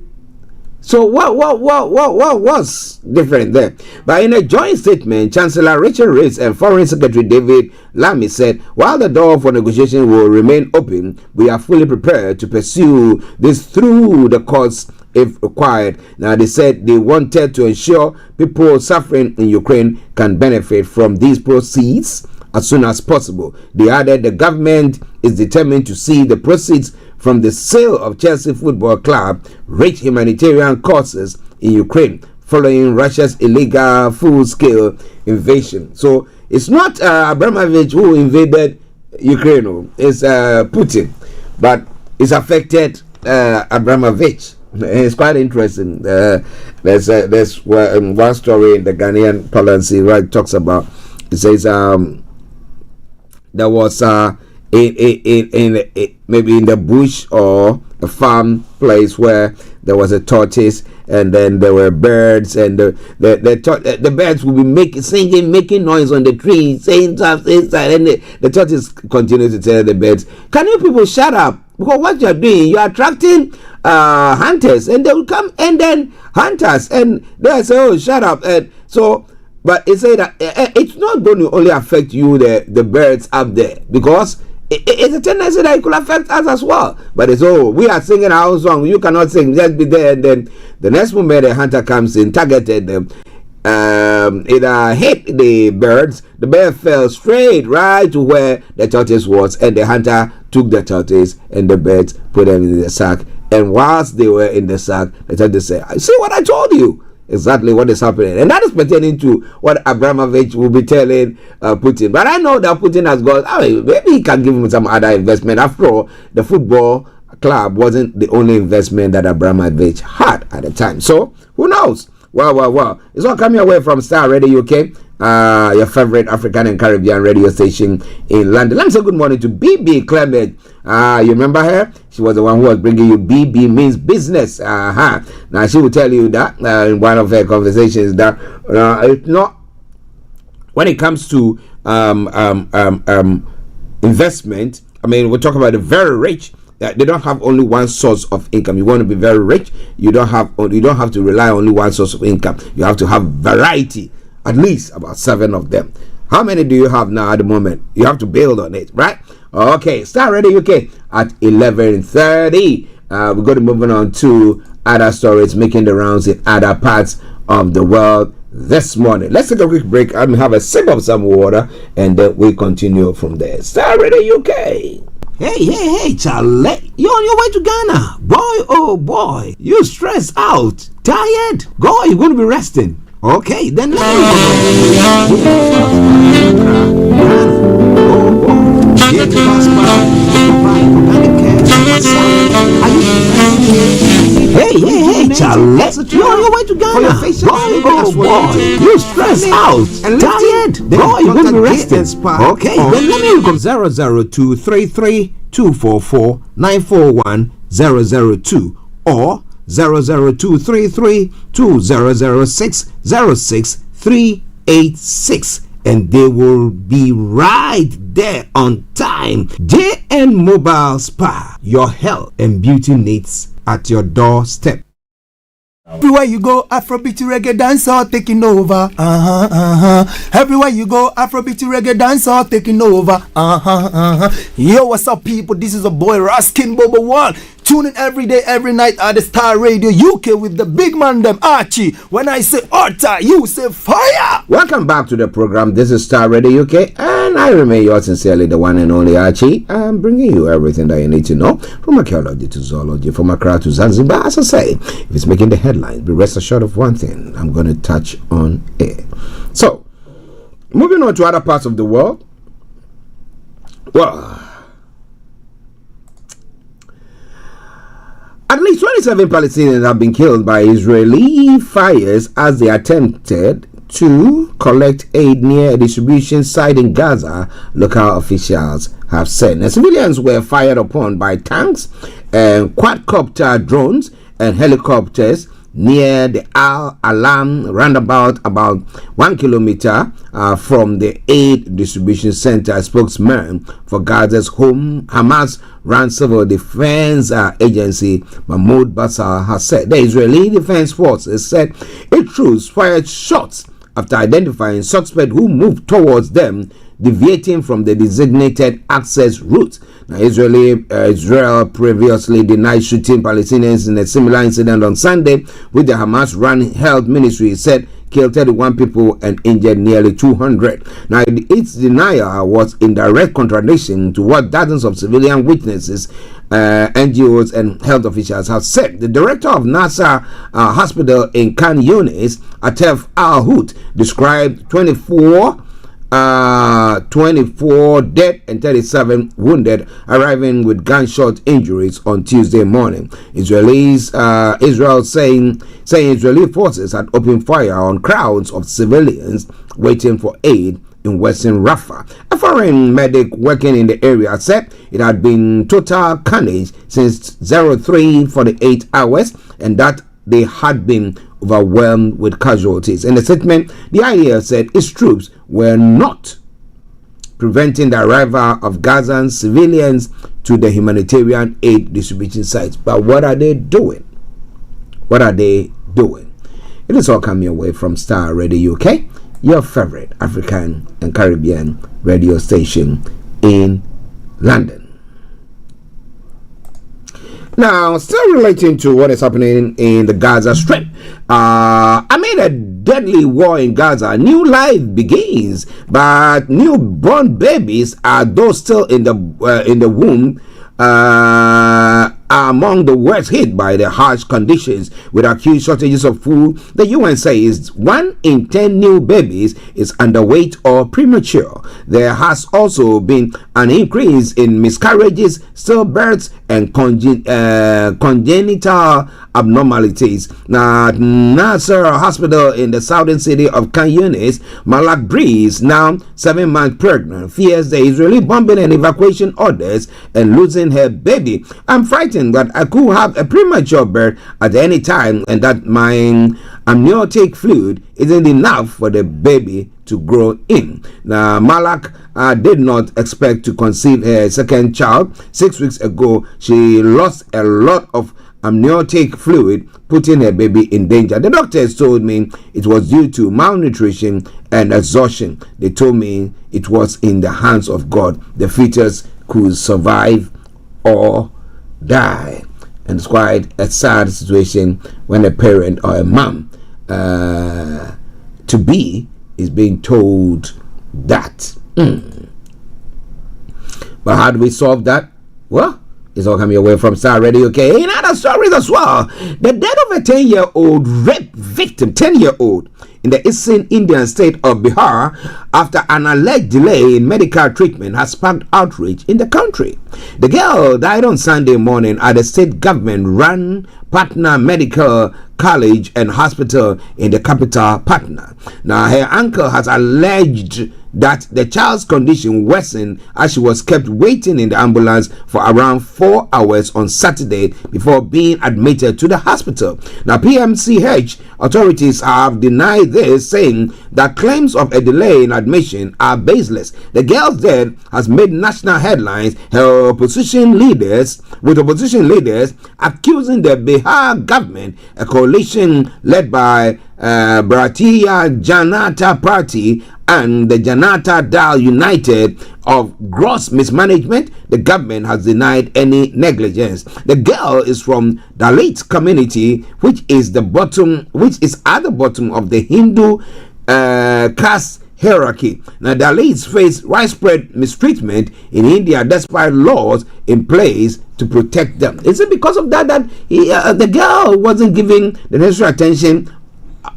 Speaker 4: So what was different there? But in a joint statement, Chancellor Richard Rees and Foreign Secretary David Lammy said, while the door for negotiation will remain open, we are fully prepared to pursue this through the courts if required. Now, they said they wanted to ensure people suffering in Ukraine can benefit from these proceeds as soon as possible. They added the government is determined to see the proceeds from the sale of Chelsea Football Club reach humanitarian causes in Ukraine following Russia's illegal full-scale invasion. So it's not Abramovich who invaded Ukraine, it's Putin, but it's affected Abramovich. It's quite interesting. There's one story in the Ghanaian policy where it talks about, it says there was maybe in the bush or a farm place where there was a tortoise, and then there were birds, and the birds would be singing, making noise on the tree, saying stuff inside, and the tortoise continued to tell the birds, "Can you people shut up? Because what you are doing, you are attracting hunters, and they will come, and then hunters, and they say, oh, shut up." And so, but it said that it's not going to only affect you, the birds up there, because it's a tendency that it could affect us as well. But it's, oh, we are singing our song, you cannot sing, just be there. And then the next moment the hunter comes in, targeted them, it hit the birds. The bird fell straight right to where the tortoise was, and the hunter took the tortoise and the birds, put them in the sack And whilst they were in the sack, they tried to say, see what I told you? Exactly what is happening. And that is pertaining to what Abramovich will be telling Putin. But I know that Putin has got, maybe he can give him some other investment. After all, the football club wasn't the only investment that Abramovich had at the time. So, who knows? Wow. It's all coming away from Starr Radio UK, your favorite African and Caribbean radio station in London. Let me say good morning to BB Clement. You remember her? She was the one who was bringing you BB means business. Now, she will tell you that in one of her conversations that it's not, when it comes to investment, I mean, we're talking about the very rich. They don't have only one source of income. You want to be very rich, you don't have to rely on only one source of income. You have to have variety, at least about 7 of them. How many do you have now at the moment? You have to build on it, right? Okay, Starr Radio UK at 11:30. We're going to move on to other stories making the rounds in other parts of the world this morning. Let's take a quick break and have a sip of some water, and then we continue from there. Starr Radio UK. Hey, Charlie, you're on your way to Ghana. Boy, oh boy, you stressed out, tired. Go, you're going to be resting. Okay, then let me Hey, Charlie, you're on your way to Ghana. Oh boy, you stressed out, tired. Go, you're going to be resting. Okay, then let me come 00233244941 or 00233200606 and they will be right there on time. JN Mobile Spa, your health and beauty needs at your doorstep.
Speaker 16: Everywhere you go, Afrobeat reggae dancehall taking over. Everywhere you go, Afrobeat reggae dancehall taking over. Yo, what's up, people? This is a boy Raskin Bobo One. Tune in every day, every night at the Starr Radio UK with the big man them Archie. When I say Orta, you say fire.
Speaker 4: Welcome back to the program. This is Starr Radio UK, and I remain yours sincerely, the one and only Archie. I'm bringing you everything that you need to know, from archaeology to zoology, from Accra to Zanzibar. As I say, if it's making the headlines, be rest assured of one thing I'm going to touch on it. So, moving on to other parts of the world. Well, at least 27 Palestinians have been killed by Israeli fires as they attempted to collect aid near a distribution site in Gaza, local officials have said. Now, civilians were fired upon by tanks and quadcopter drones and helicopters near the Al-Alam roundabout, about 1 kilometer from the aid distribution center. A spokesman for Gaza's Hamas-run civil defense agency, Mahmoud Basal, has said the Israeli Defense Forces said its troops fired shots after identifying suspects who moved towards them, deviating from the designated access route. Now, Israel previously denied shooting Palestinians in a similar incident on Sunday, with the Hamas-run health ministry said killed 31 people and injured nearly 200. Now, its denial was in direct contradiction to what dozens of civilian witnesses, NGOs and health officials have said. The director of Nasser Hospital in Khan Yunis, Atef Al-Hut, described 24 dead and 37 wounded, arriving with gunshot injuries on Tuesday morning. Israel saying Israeli forces had opened fire on crowds of civilians waiting for aid in Western Rafah. A foreign medic working in the area said it had been total carnage since 03:48 hours, and that they had been overwhelmed with casualties. In a statement, the IDF said its troops were not preventing the arrival of Gazan civilians to the humanitarian aid distribution sites. But what are they doing? What are they doing? It is all coming away from Starr Radio UK, your favorite African and Caribbean radio station in London. Now, still relating to what is happening in the Gaza Strip, amid a deadly war in Gaza, a new life begins, but newborn babies are those still in the womb are are among the worst hit by the harsh conditions, with acute shortages of food. The UN says 1 in 10 new babies is underweight or premature. There has also been an increase in miscarriages, stillbirths, and congenital abnormalities. Now, Nasser Hospital in the southern city of Khan Yunis, Malak Breeze, now 7 months pregnant, fears the Israeli bombing and evacuation orders and losing her baby. I'm frightened that I could have a premature birth at any time and that my amniotic fluid isn't enough for the baby to grow in. Now, Malak did not expect to conceive her second child. 6 weeks ago, she lost a lot of amniotic fluid, putting her baby in danger. The doctors told me it was due to malnutrition and exhaustion. They told me it was in the hands of God. The fetus could survive or die. And it's quite a sad situation when a parent or a mom to be is being told that. But how do we solve that? Well, it's all coming away from Starr Radio, okay? In other stories as well, the death of a 10-year-old rape victim, 10-year-old, in the eastern Indian state of Bihar after an alleged delay in medical treatment has sparked outrage in the country. The girl died on Sunday morning at the state government-run Patna Medical College and Hospital in the capital, Patna. Now, her uncle has alleged that the child's condition worsened as she was kept waiting in the ambulance for around 4 hours on Saturday before being admitted to the hospital. Now, PMCH authorities have denied this, saying that claims of a delay in admission are baseless. The girl's death has made national headlines, with opposition leaders accusing the Bihar government, a coalition led by Bharatiya Janata Party and the Janata Dal United, of gross mismanagement. The government has denied any negligence. The girl is from Dalit community, which is at the bottom of the Hindu caste hierarchy. Now, Dalits face widespread mistreatment in India despite laws in place to protect them. Is it because of that the girl wasn't given the necessary attention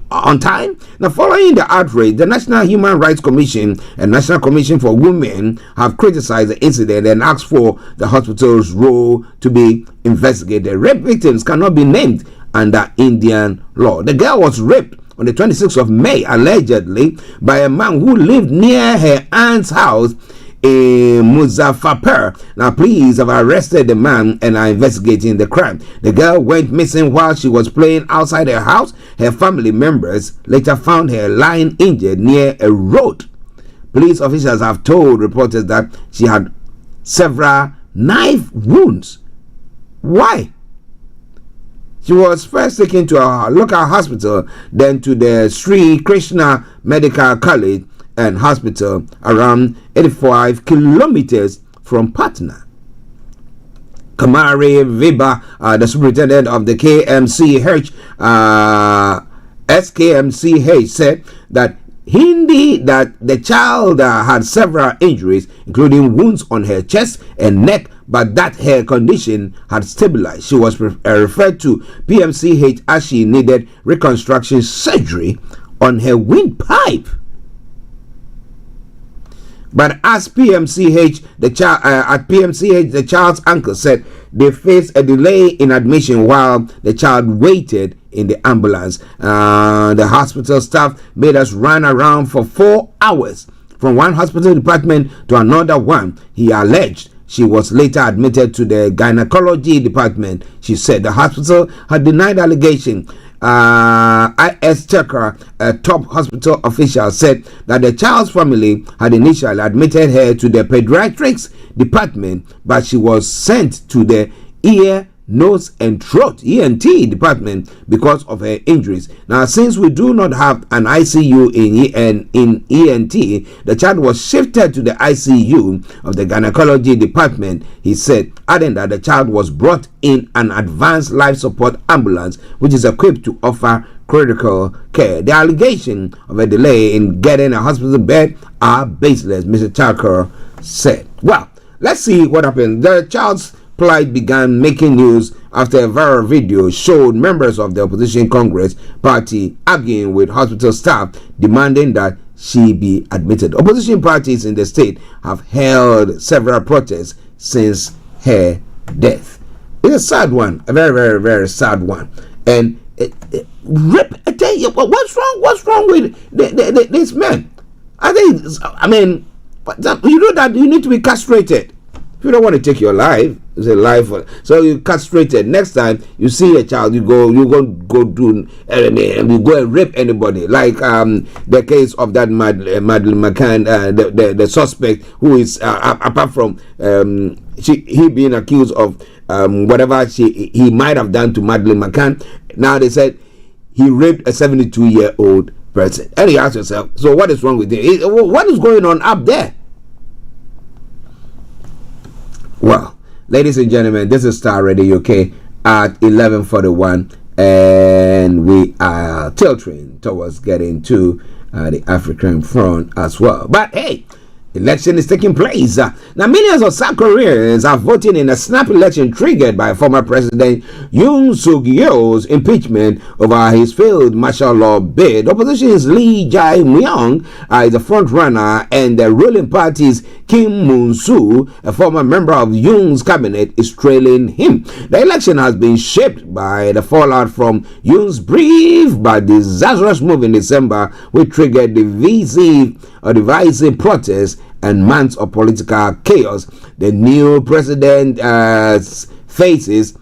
Speaker 4: on time? Now, following the outrage, the National Human Rights Commission and National Commission for Women have criticized the incident and asked for the hospital's role to be investigated. Rape victims cannot be named under Indian law. The girl was raped on the 26th of May, allegedly, by a man who lived near her aunt's house in Muzaffarpur. Now, police have arrested the man and are investigating the crime. The girl went missing while she was playing outside her house. Her family members later found her lying injured near a road. Police officials have told reporters that she had several knife wounds. Why? She was first taken to a local hospital, then to the Sri Krishna Medical College and Hospital, around 85 kilometers from Patna. Kamari Viba, the superintendent of the SKMCH, said that the child had several injuries, including wounds on her chest and neck, but that her condition had stabilized. She was referred to PMCH as she needed reconstruction surgery on her windpipe. But as PMCH, the child's uncle said they faced a delay in admission while the child waited in the ambulance. The hospital staff made us run around for 4 hours from one hospital department to another one, he alleged. She was later admitted to the gynecology department. She said the hospital had denied the allegation. I.S. Tucker, a top hospital official, said that the child's family had initially admitted her to the pediatrics department, but she was sent to the ear, nose and throat ENT department because of her injuries. Now, since we do not have an ICU in ENT, the child was shifted to the ICU of the gynecology department, he said, adding that the child was brought in an advanced life support ambulance which is equipped to offer critical care. The allegation of a delay in getting a hospital bed are baseless, Mr. Tucker said. Well, let's see what happened. The child's plight began making news after a viral video showed members of the opposition Congress party arguing with hospital staff demanding that she be admitted. Opposition parties in the state have held several protests since her death. It's a sad one, a very, very, very sad one. And I tell you, what's wrong with this man? I mean, you know that you need to be castrated. If you don't want to take your life, it's a life. So you castrated. Next time you see a child, you go do, and you go and rape anybody. Like the case of that Madeleine McCann, the suspect who is apart from he being accused of whatever he might have done to Madeleine McCann. Now they said he raped a 72-year-old person. And you ask yourself, so what is wrong with it? What is going on up there? Well, ladies and gentlemen, this is Starr Radio UK at 11:41, and we are tilting towards getting to the African front as well. But hey, election is taking place. Now, millions of South Koreans are voting in a snap election triggered by former President Yoon Suk-yeol's impeachment over his failed martial law bid. Opposition's Lee Jae-myung is the front runner, and the ruling party's Kim Moon-soo, a former member of Yoon's cabinet, is trailing him. The election has been shaped by the fallout from Yoon's brief but disastrous move in December, which triggered divisive protests and months of political chaos. The new president faces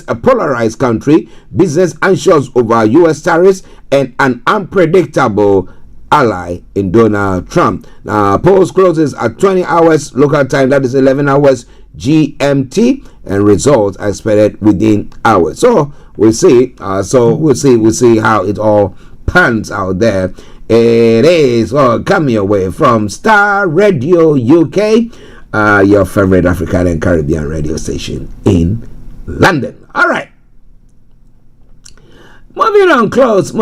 Speaker 4: a polarized country, business anxious over U.S. tariffs, and an unpredictable ally in Donald Trump. Now, polls closes at 20 hours local time, that is 11 hours GMT, and results are expected within hours. So we'll see. We'll see how it all pans out there. It is coming away from Starr Radio UK, your favorite African and Caribbean radio station in London. All right. Moving on close.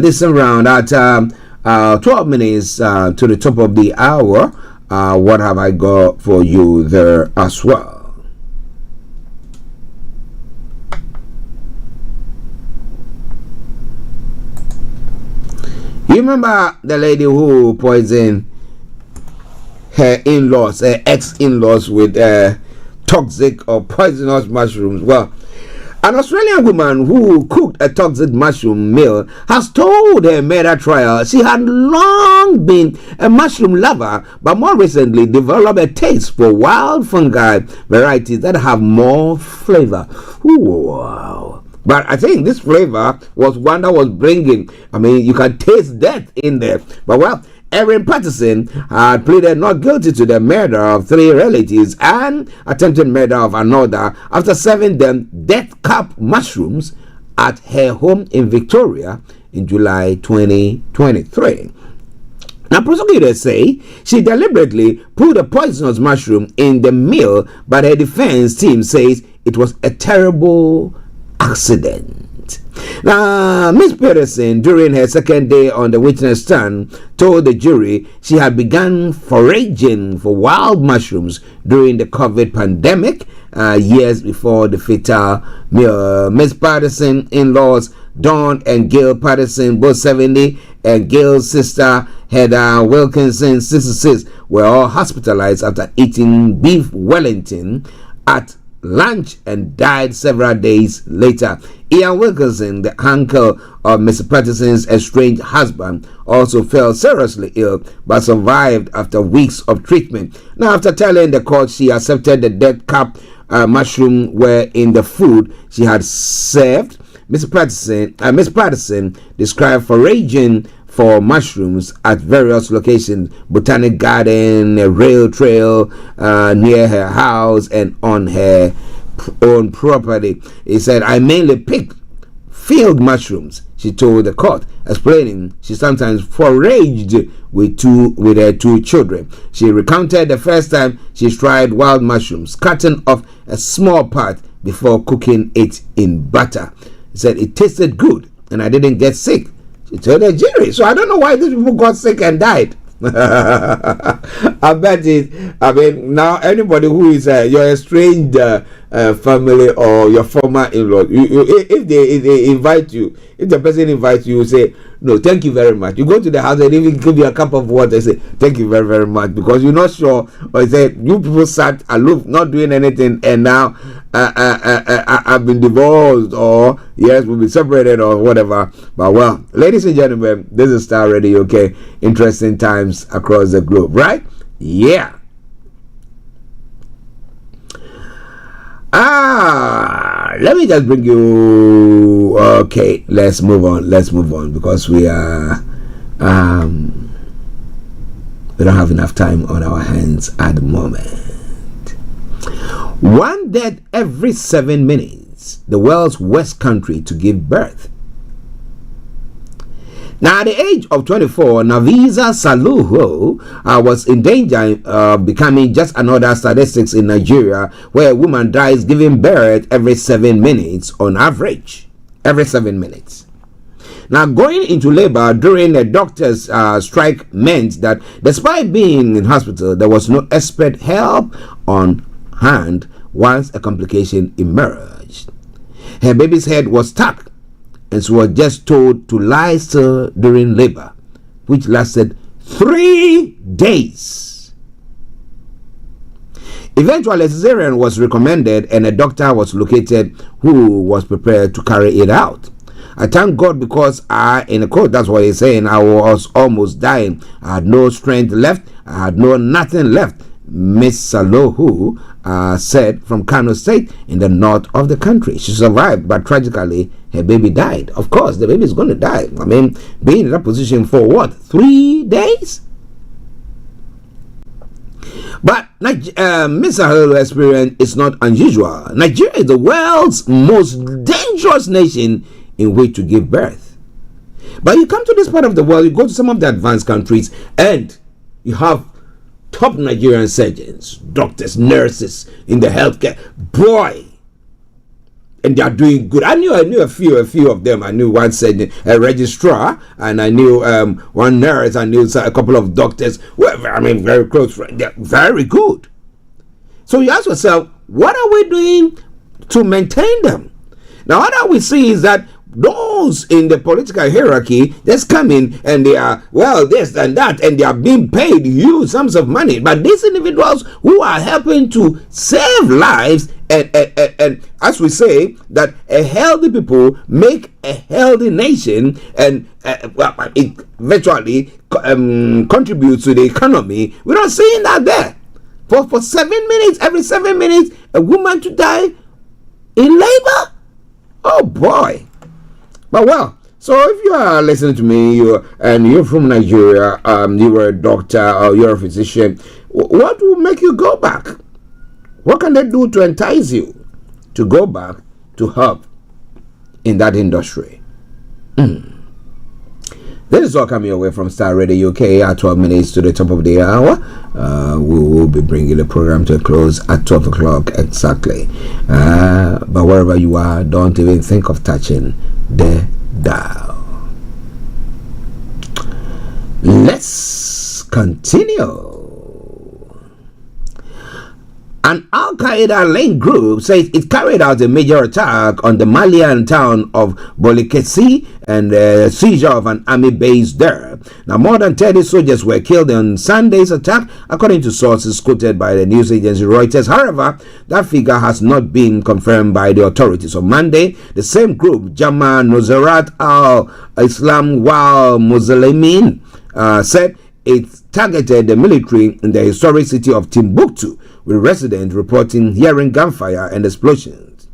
Speaker 4: This round at 12 minutes to the top of the hour. What have I got for you there as well? You remember the lady who poisoned her in-laws, her ex-in-laws with toxic or poisonous mushrooms? Well, an Australian woman who cooked a toxic mushroom meal has told her murder trial she had long been a mushroom lover, but more recently developed a taste for wild fungi varieties that have more flavor. Ooh, wow. But I think this flavor was one that was bringing, you can taste death in there. But well, Erin Patterson had pleaded not guilty to the murder of 3 relatives and attempted murder of another after serving them death cap mushrooms at her home in Victoria in July 2023. Now, prosecutors say she deliberately put a poisonous mushroom in the meal, but her defense team says it was a terrible accident. Now, Miss Patterson, during her second day on the witness stand, told the jury she had begun foraging for wild mushrooms during the COVID pandemic, years before the fatal meal. Miss Patterson in-laws Dawn and Gail Patterson, both 70, and Gail's sister Heather Wilkinson, 66, were all hospitalized after eating beef Wellington at lunch and died several days later. Ian Wilkinson, the uncle of Mr. Patterson's estranged husband, also fell seriously ill but survived after weeks of treatment. Now, after telling the court she accepted the death cap mushroom were in the food she had served, Miss Patterson described foraging for mushrooms at various locations, Botanic Garden, a rail trail near her house, and on her own property. He said, "I mainly picked field mushrooms," she told the court, explaining she sometimes foraged with her 2 children. She recounted the first time she tried wild mushrooms, cutting off a small part before cooking it in butter. He said, "It tasted good and I didn't get sick," she told the jury. So I don't know why these people got sick and died. I bet it. I mean, now anybody who is your estranged family or your former in-law, if they invite you, if the person invites you, you say no, thank you very much. You go to the house and even give you a cup of water. Say thank you very, very much, because you're not sure. Or say you people sat aloof, not doing anything, and now I've been divorced, or yes, we'll be separated, or whatever. But well, ladies and gentlemen, this is Starr Radio. Okay, interesting times across the globe, right? Yeah. Let me just bring you. Okay, let's move on because we are we don't have enough time on our hands at the moment. One death every 7 minutes, the world's worst country to give birth. Now, at the age of 24, Nafisa Salihu was in danger of becoming just another statistics in Nigeria, where a woman dies giving birth every 7 minutes on average. Every 7 minutes. Now, going into labor during a doctor's strike meant that despite being in hospital, there was no expert help on hand once a complication emerged. Her baby's head was stuck, and she was just told to lie still during labor, which lasted 3 days. Eventually, a cesarean was recommended, and a doctor was located who was prepared to carry it out. I thank God, because in a quote, that's what he's saying, I was almost dying. I had no strength left. I had nothing left. Miss Salihu said from Kano State in the north of the country. She survived, but tragically, her baby died. Of course, the baby is going to die. I mean, being in that position for what? 3 days? But Miss Salihu's experience is not unusual. Nigeria is the world's most dangerous nation in which to give birth. But you come to this part of the world, you go to some of the advanced countries, and you have top Nigerian surgeons, doctors, nurses in the healthcare. Boy, and they are doing good. I knew a few of them. I knew one surgeon, a registrar, and I knew one nurse. I knew a couple of doctors. Well, I mean, very close friends. They're very good. So you ask yourself, what are we doing to maintain them? Now, what we see is that those in the political hierarchy just come in and they are, well, this and that, and they are being paid huge sums of money. But these individuals who are helping to save lives, and as we say, that a healthy people make a healthy nation, and it virtually contributes to the economy. We're not seeing that there. For 7 minutes, every 7 minutes, a woman to die in labor. Oh boy. But well, so if you are listening to me, you're from Nigeria, you were a doctor or you're a physician, what will make you go back? What can they do to entice you to go back to help in that industry? This is all coming away from Starr Radio UK at 12 minutes to the top of the hour. We will be bringing the program to a close at 12 o'clock exactly. But wherever you are, don't even think of touching the dial. Let's continue. An Al-Qaeda-linked group says it carried out a major attack on the Malian town of Bolikesi and the seizure of an army base there. Now, more than 30 soldiers were killed in Sunday's attack, according to sources quoted by the news agency Reuters. However, that figure has not been confirmed by the authorities. On Monday, the same group, Jama Nusrat al-Islam wal Muslimin, said it targeted the military in the historic city of Timbuktu, with residents reporting hearing gunfire and explosions.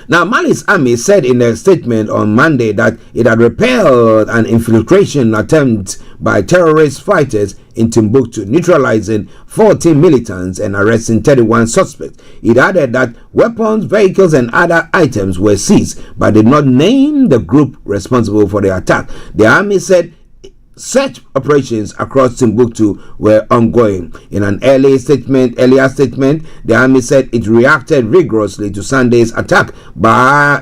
Speaker 4: Now, Mali's army said in a statement on Monday that it had repelled an infiltration attempt by terrorist fighters in Timbuktu, neutralizing 14 militants and arresting 31 suspects. It added that weapons, vehicles, and other items were seized, but did not name the group responsible for the attack. The army said search operations across Timbuktu were ongoing. In an earlier statement, the army said it reacted vigorously to Sunday's attack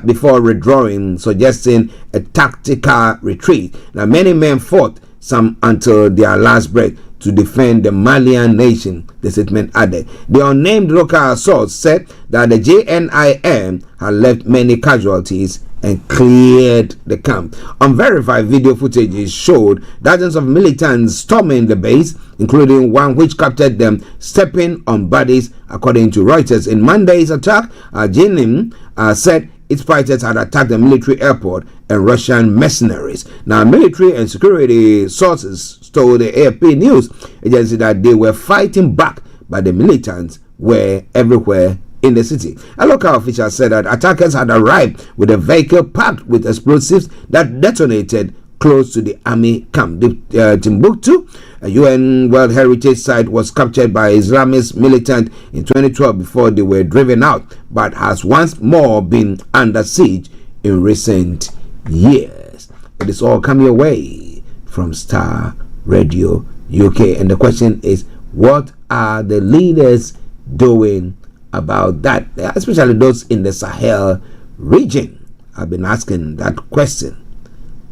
Speaker 4: before withdrawing, suggesting a tactical retreat. Now, many men fought some until their last breath, to defend the Malian nation, the statement added. The unnamed local source said that the JNIM had left many casualties and cleared the camp. Unverified video footage showed dozens of militants storming the base, including one which captured them stepping on bodies, according to Reuters. In Monday's attack, JNIM said its fighters had attacked the military airport and Russian mercenaries. Now, military and security sources told the AFP news agency that they were fighting back, but the militants were everywhere in the city. A local official said that attackers had arrived with a vehicle packed with explosives that detonated close to the army camp. Timbuktu, a UN World Heritage Site, was captured by Islamist militants in 2012 before they were driven out, but has once more been under siege in recent years. It is all coming away from Starr Radio UK, and the question is, what are the leaders doing about that, especially those in the Sahel region? I've been asking that question.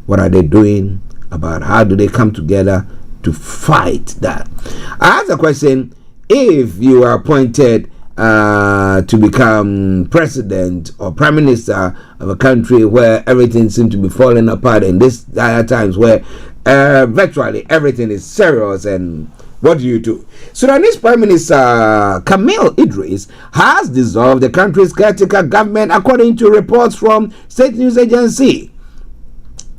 Speaker 4: What are they doing about, how do they come together to fight that? I asked the question, if you are appointed to become president or prime minister of a country where everything seems to be falling apart, in these dire times where virtually everything is serious, and what do you do? Sudanese Prime Minister Camille Idris has dissolved the country's caretaker government, according to reports from state news agency.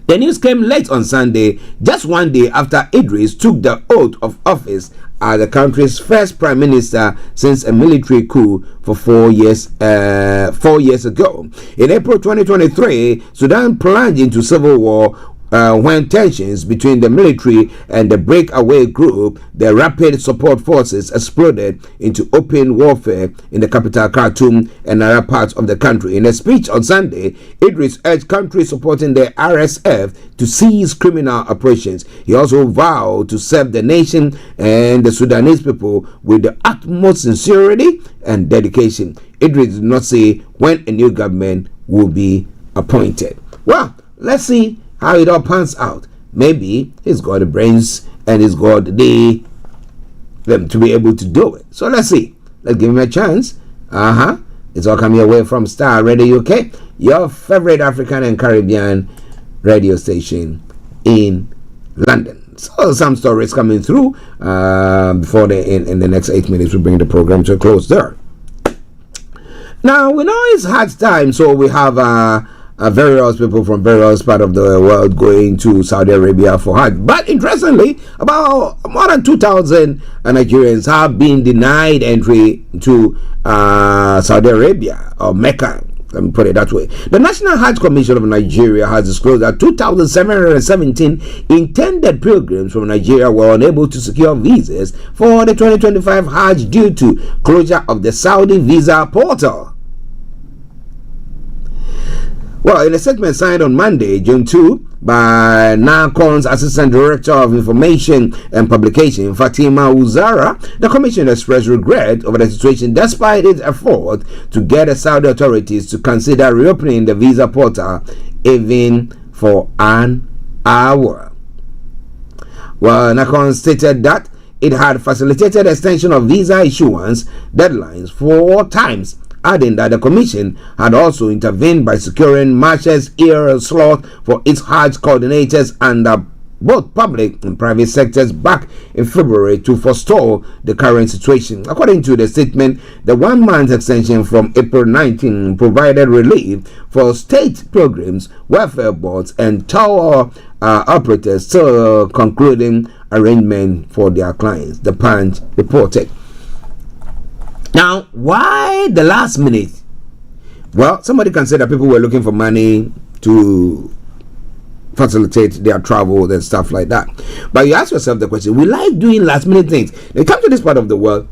Speaker 4: The news came late on Sunday, just one day after Idris took the oath of office as the country's first prime minister since a military coup for 4 years ago. In April 2023, Sudan plunged into civil war when tensions between the military and the breakaway group, the Rapid Support Forces, exploded into open warfare in the capital Khartoum and other parts of the country. In a speech on Sunday, Idris urged countries supporting the RSF to cease criminal operations. He also vowed to serve the nation and the Sudanese people with the utmost sincerity and dedication. Idris did not say when a new government will be appointed. Well, let's see how it all pans out. Maybe he's got the brains and he's got them to be able to do it. So let's see. Let's give him a chance. It's all coming away from Starr Radio UK, your favorite African and Caribbean radio station in London. So some stories coming through before in the next 8 minutes we bring the program to a close there. Now, we know it's hard time, so we have various people from various parts of the world going to Saudi Arabia for Hajj. But interestingly, about more than 2,000 Nigerians have been denied entry to Saudi Arabia or Mecca. Let me put it that way. The National Hajj Commission of Nigeria has disclosed that 2,717 intended pilgrims from Nigeria were unable to secure visas for the 2025 Hajj due to closure of the Saudi visa portal. Well, in a statement signed on Monday, June 2, by NACON's Assistant Director of Information and Publication, Fatima Uzara, the Commission expressed regret over the situation despite its effort to get the Saudi authorities to consider reopening the visa portal even for an hour. Well, NACON stated that it had facilitated extension of visa issuance deadlines 4 times, adding that the Commission had also intervened by securing March's ear slot for its Hajj coordinators and both public and private sectors back in February to forestall the current situation. According to the statement, the 1 month extension from April 19 provided relief for state pilgrims, welfare boards, and tour operators still concluding arrangement for their clients, the Punch reported. Now, why the last minute? Well, somebody can say that people were looking for money to facilitate their travel and stuff like that. But you ask yourself the question, we like doing last minute things. They come to this part of the world.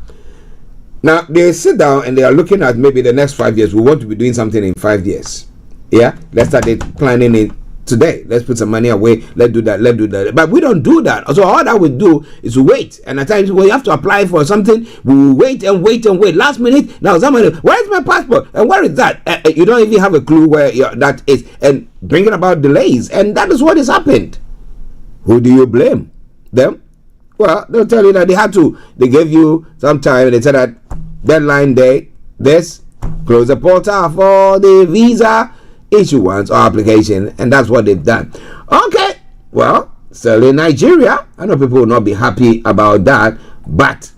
Speaker 4: Now, they sit down and they are looking at maybe the next 5 years. We want to be doing something in 5 years. Yeah? Let's start planning it today. Let's put some money away. Let's do that. But we don't do that. So all that we do is wait. And at times when you have to apply for something, we will wait. Last minute, now somebody, where is my passport? And where is that? You don't even have a clue where that is. And bringing about delays. And that is what has happened. Who do you blame? them, well, they'll tell you that they gave you some time, and they said that deadline day, this, close the portal for the visa issuance or application, and that's what they've done. Okay, well, still in Nigeria, I know people will not be happy about that, but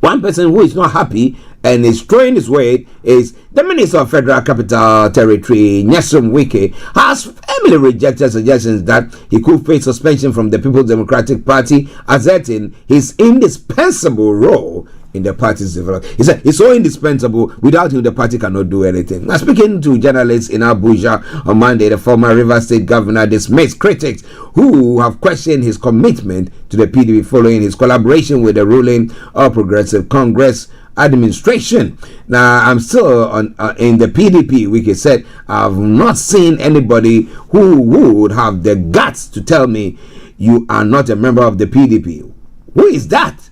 Speaker 4: one person who is not happy and is throwing his weight is the Minister of Federal Capital Territory, Nyesom Wike, has firmly rejected suggestions that he could face suspension from the People's Democratic Party, asserting his indispensable role in the party's development. He said he's so indispensable, without him the party cannot do anything. Now, speaking to journalists in Abuja on Monday, the former Rivers State governor dismissed critics who have questioned his commitment to the PDP following his collaboration with the ruling All Progressive Congress administration. Now, I'm still in the PDP. Wike said, I've not seen anybody who would have the guts to tell me you are not a member of the PDP. Who is that?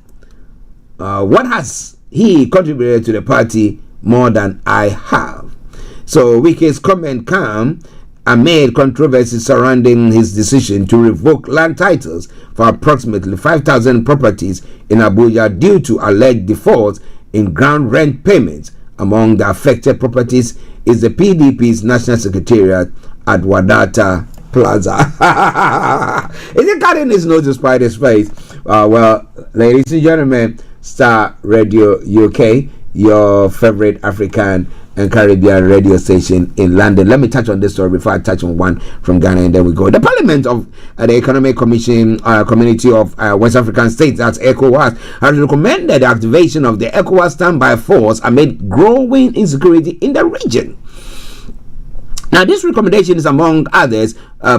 Speaker 4: What has he contributed to the party more than I have? So Wike's comment came amid controversy surrounding his decision to revoke land titles for approximately 5,000 properties in Abuja due to alleged defaults in ground rent payments. Among the affected properties is the PDP's National Secretariat at Wadata Plaza. Is he cutting his nose despite his face? Well, ladies and gentlemen, Starr Radio UK, your favorite African and Caribbean radio station in London. Let me touch on this story before I touch on one from Ghana, and then we go. The Parliament of the Economic Commission Community of West African States, that's ECOWAS, has recommended the activation of the ECOWAS standby force amid growing insecurity in the region. Now, this recommendation is, among others,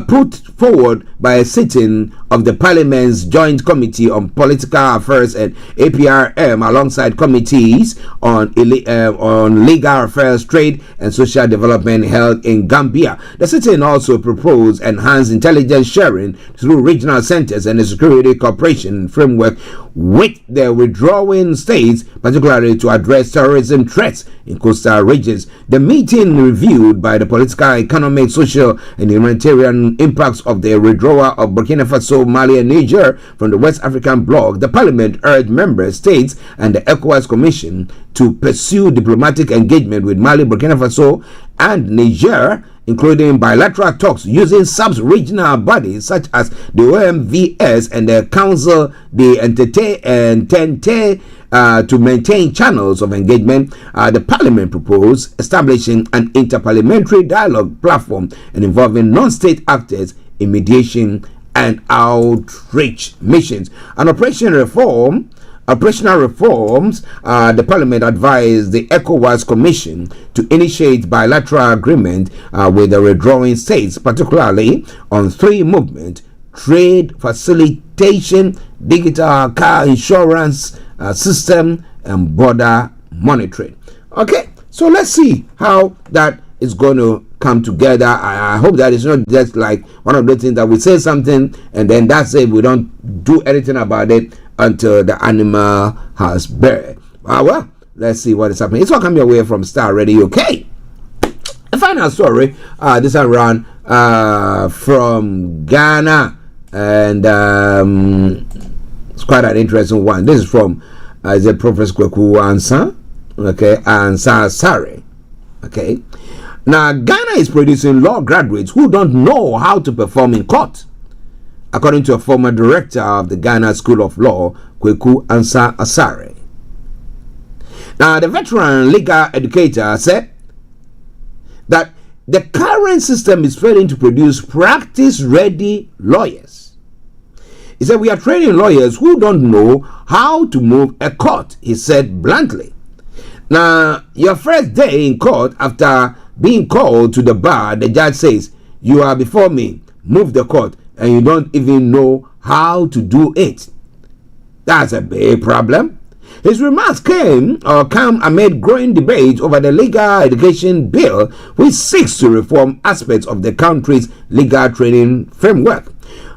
Speaker 4: put forward by a sitting of the Parliament's Joint Committee on Political Affairs and APRM, alongside committees on legal affairs, trade, and social development held in Gambia. The sitting also proposed enhanced intelligence sharing through regional centers and a security cooperation framework with the withdrawing states, particularly to address terrorism threats in coastal regions. The meeting reviewed by the political, economic, social, and humanitarian impacts of the withdrawal of Burkina Faso, Mali, and Niger from the West African bloc. The Parliament urged member states and the ECOWAS Commission to pursue diplomatic engagement with Mali, Burkina Faso, and Niger, including bilateral talks using sub-regional bodies such as the OMVS and the Council de Entente to maintain channels of engagement. The Parliament proposed establishing an interparliamentary dialogue platform and involving non-state actors in mediation and outreach missions. An operational reforms, the Parliament advised the ECOWAS Commission to initiate bilateral agreement with the withdrawing states, particularly on three movement, trade facilitation, digital car insurance system, and border monitoring. Okay, so let's see how that is going to come together. I hope that it's not just like one of those things that we say something and then that's it, we don't do anything about it until the animal has buried. Well, let's see what is happening. It's all coming away from Starr Radio UK. The final story, this is around from Ghana, and it's quite an interesting one. This is from Professor Kweku Ansa, okay, and Sare. Okay. Now, Ghana is producing law graduates who don't know how to perform in court, according to a former director of the Ghana School of Law, Kweku Ansa Asare. Now, the veteran legal educator said that the current system is failing to produce practice-ready lawyers. He said, we are training lawyers who don't know how to move a court, he said bluntly. Now, your first day in court after being called to the bar, the judge says, you are before me, move the court, and you don't even know how to do it. That's a big problem. His remarks come amid growing debate over the legal education bill, which seeks to reform aspects of the country's legal training framework.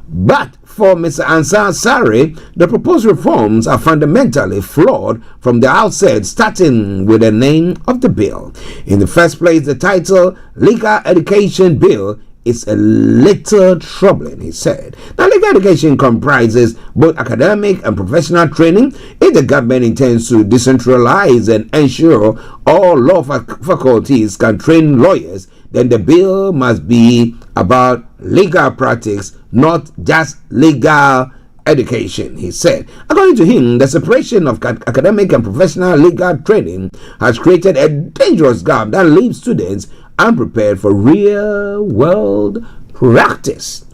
Speaker 4: But for Mr. Ansar Sari, the proposed reforms are fundamentally flawed from the outset, starting with the name of the bill. In the first place, the title Legal Education Bill is a little troubling, he said. Now, legal education comprises both academic and professional training. If the government intends to decentralize and ensure all law faculties can train lawyers, then the bill must be about legal practice, not just legal education, he said. According to him, the separation of academic and professional legal training has created a dangerous gap that leaves students unprepared for real world practice.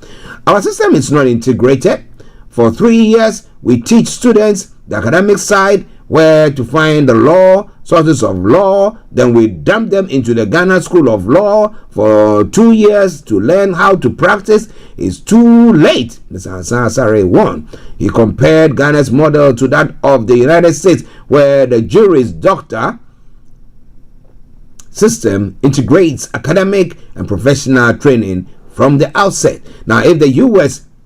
Speaker 4: Our system is not integrated. For 3 years, we teach students the academic side, where to find the law, sources of law. Then we dump them into the Ghana School of Law for 2 years to learn how to practice. It's too late, Mr. Asare won. He compared Ghana's model to that of the United States, where the juris doctor system integrates academic and professional training from the outset. Now, if the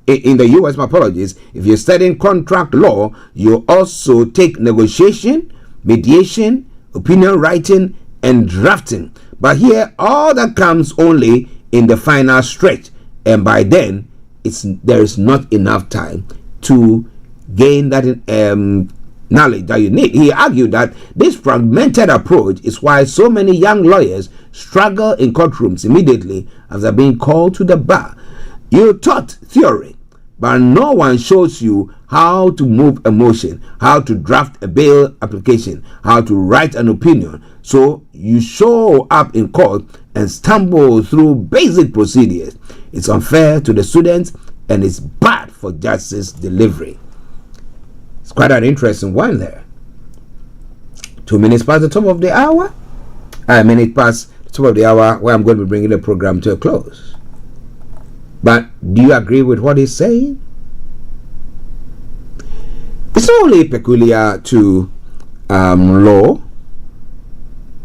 Speaker 4: in the US, my apologies, if you're studying contract law, you also take negotiation, mediation, opinion writing, and drafting. But here, all that comes only in the final stretch, and by then, there is not enough time to gain that knowledge that you need. He argued that this fragmented approach is why so many young lawyers struggle in courtrooms immediately after being called to the bar. You taught theory, but no one shows you how to move a motion, how to draft a bail application, how to write an opinion. So you show up in court and stumble through basic procedures. It's unfair to the students and it's bad for justice delivery. It's quite an interesting one there. 2 minutes past the top of the hour. A minute past the top of the hour, where I'm going to be bringing the program to a close. But do you agree with what he's saying? It's not only peculiar to law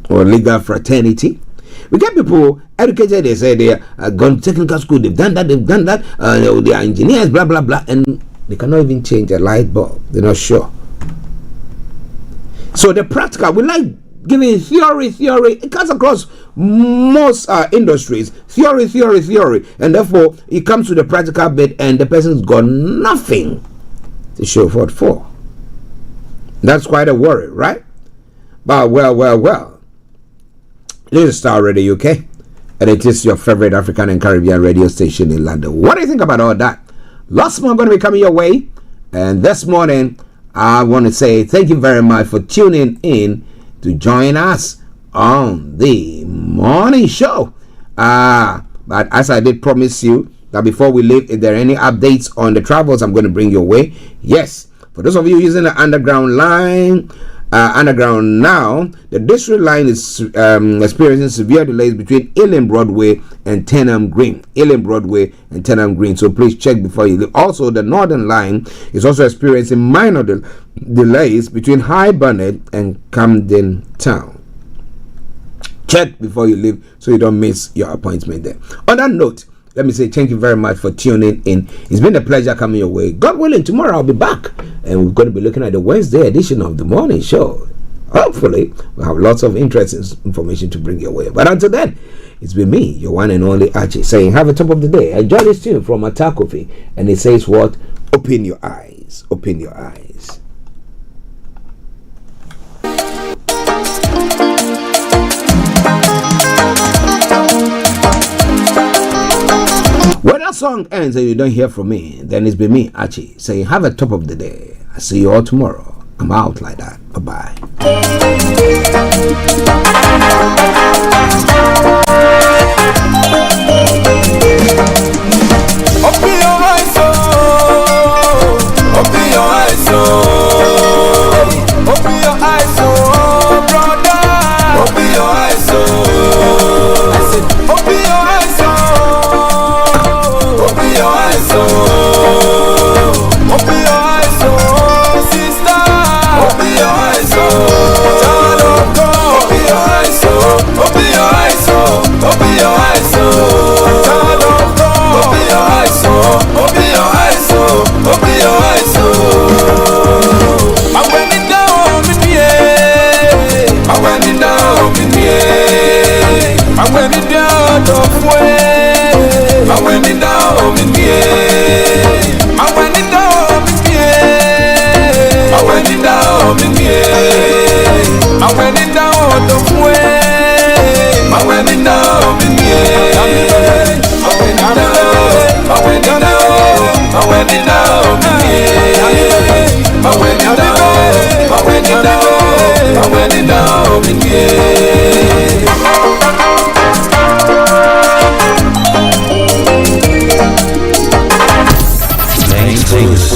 Speaker 4: or legal fraternity. We get people educated, they say they are gone to technical school, they've done that, they are engineers, blah, blah, blah, and they cannot even change a light bulb. They're not sure. So the practical, we like giving theory. It cuts across most industries. Theory. And therefore, it comes to the practical bit and the person's got nothing to show for. That's quite a worry, right? But well. This is Starr Radio UK, and it is your favorite African and Caribbean radio station in London. What do you think about all that? Lots more going to be coming your way. And this morning, I want to say thank you very much for tuning in to join us on the morning show. But as I did promise you that before we leave, if there are any updates on the travels I'm going to bring your way, yes, for those of you using the underground line, underground now, the district line is experiencing severe delays between Ealing Broadway and Tennham Green. So please check before you leave. Also, the northern line is also experiencing minor delays between High Barnet and Camden Town. Check before you leave so you don't miss your appointment there. On that note, let me say thank you very much for tuning in. It's been a pleasure coming your way. God willing, tomorrow I'll be back, and we're going to be looking at the Wednesday edition of the morning show. Hopefully, we'll have lots of interesting information to bring your way. But until then, it's been me, your one and only Archie, saying have a top of the day. Enjoy this tune from Atakofi, and it says what? Open your eyes. Open your eyes. When that song ends and you don't hear from me, then it's been me, Archie, saying have a top of the day. I'll see you all tomorrow. I'm out like that. Bye-bye.
Speaker 17: Open your eyes, oh. Open your eyes, oh. Open your eyes, oh, brother. Open your eyes, oh. I said, open your eyes, oh. Open your eyes, oh. Open your eyes, oh, sister. Open your eyes, oh. Child of God. Open your eyes, oh. Open your eyes, oh. Open your eyes, oh. Child of God. Open your eyes, oh. Open your eyes, oh. Open your eyes, oh. I went it down in the air. I went it down in the air. I went it down the way. down, I went it down the way. I went it down, I went it down, I went it down, I went it down, I went it down, I went it down, I went it down,
Speaker 7: Thanks.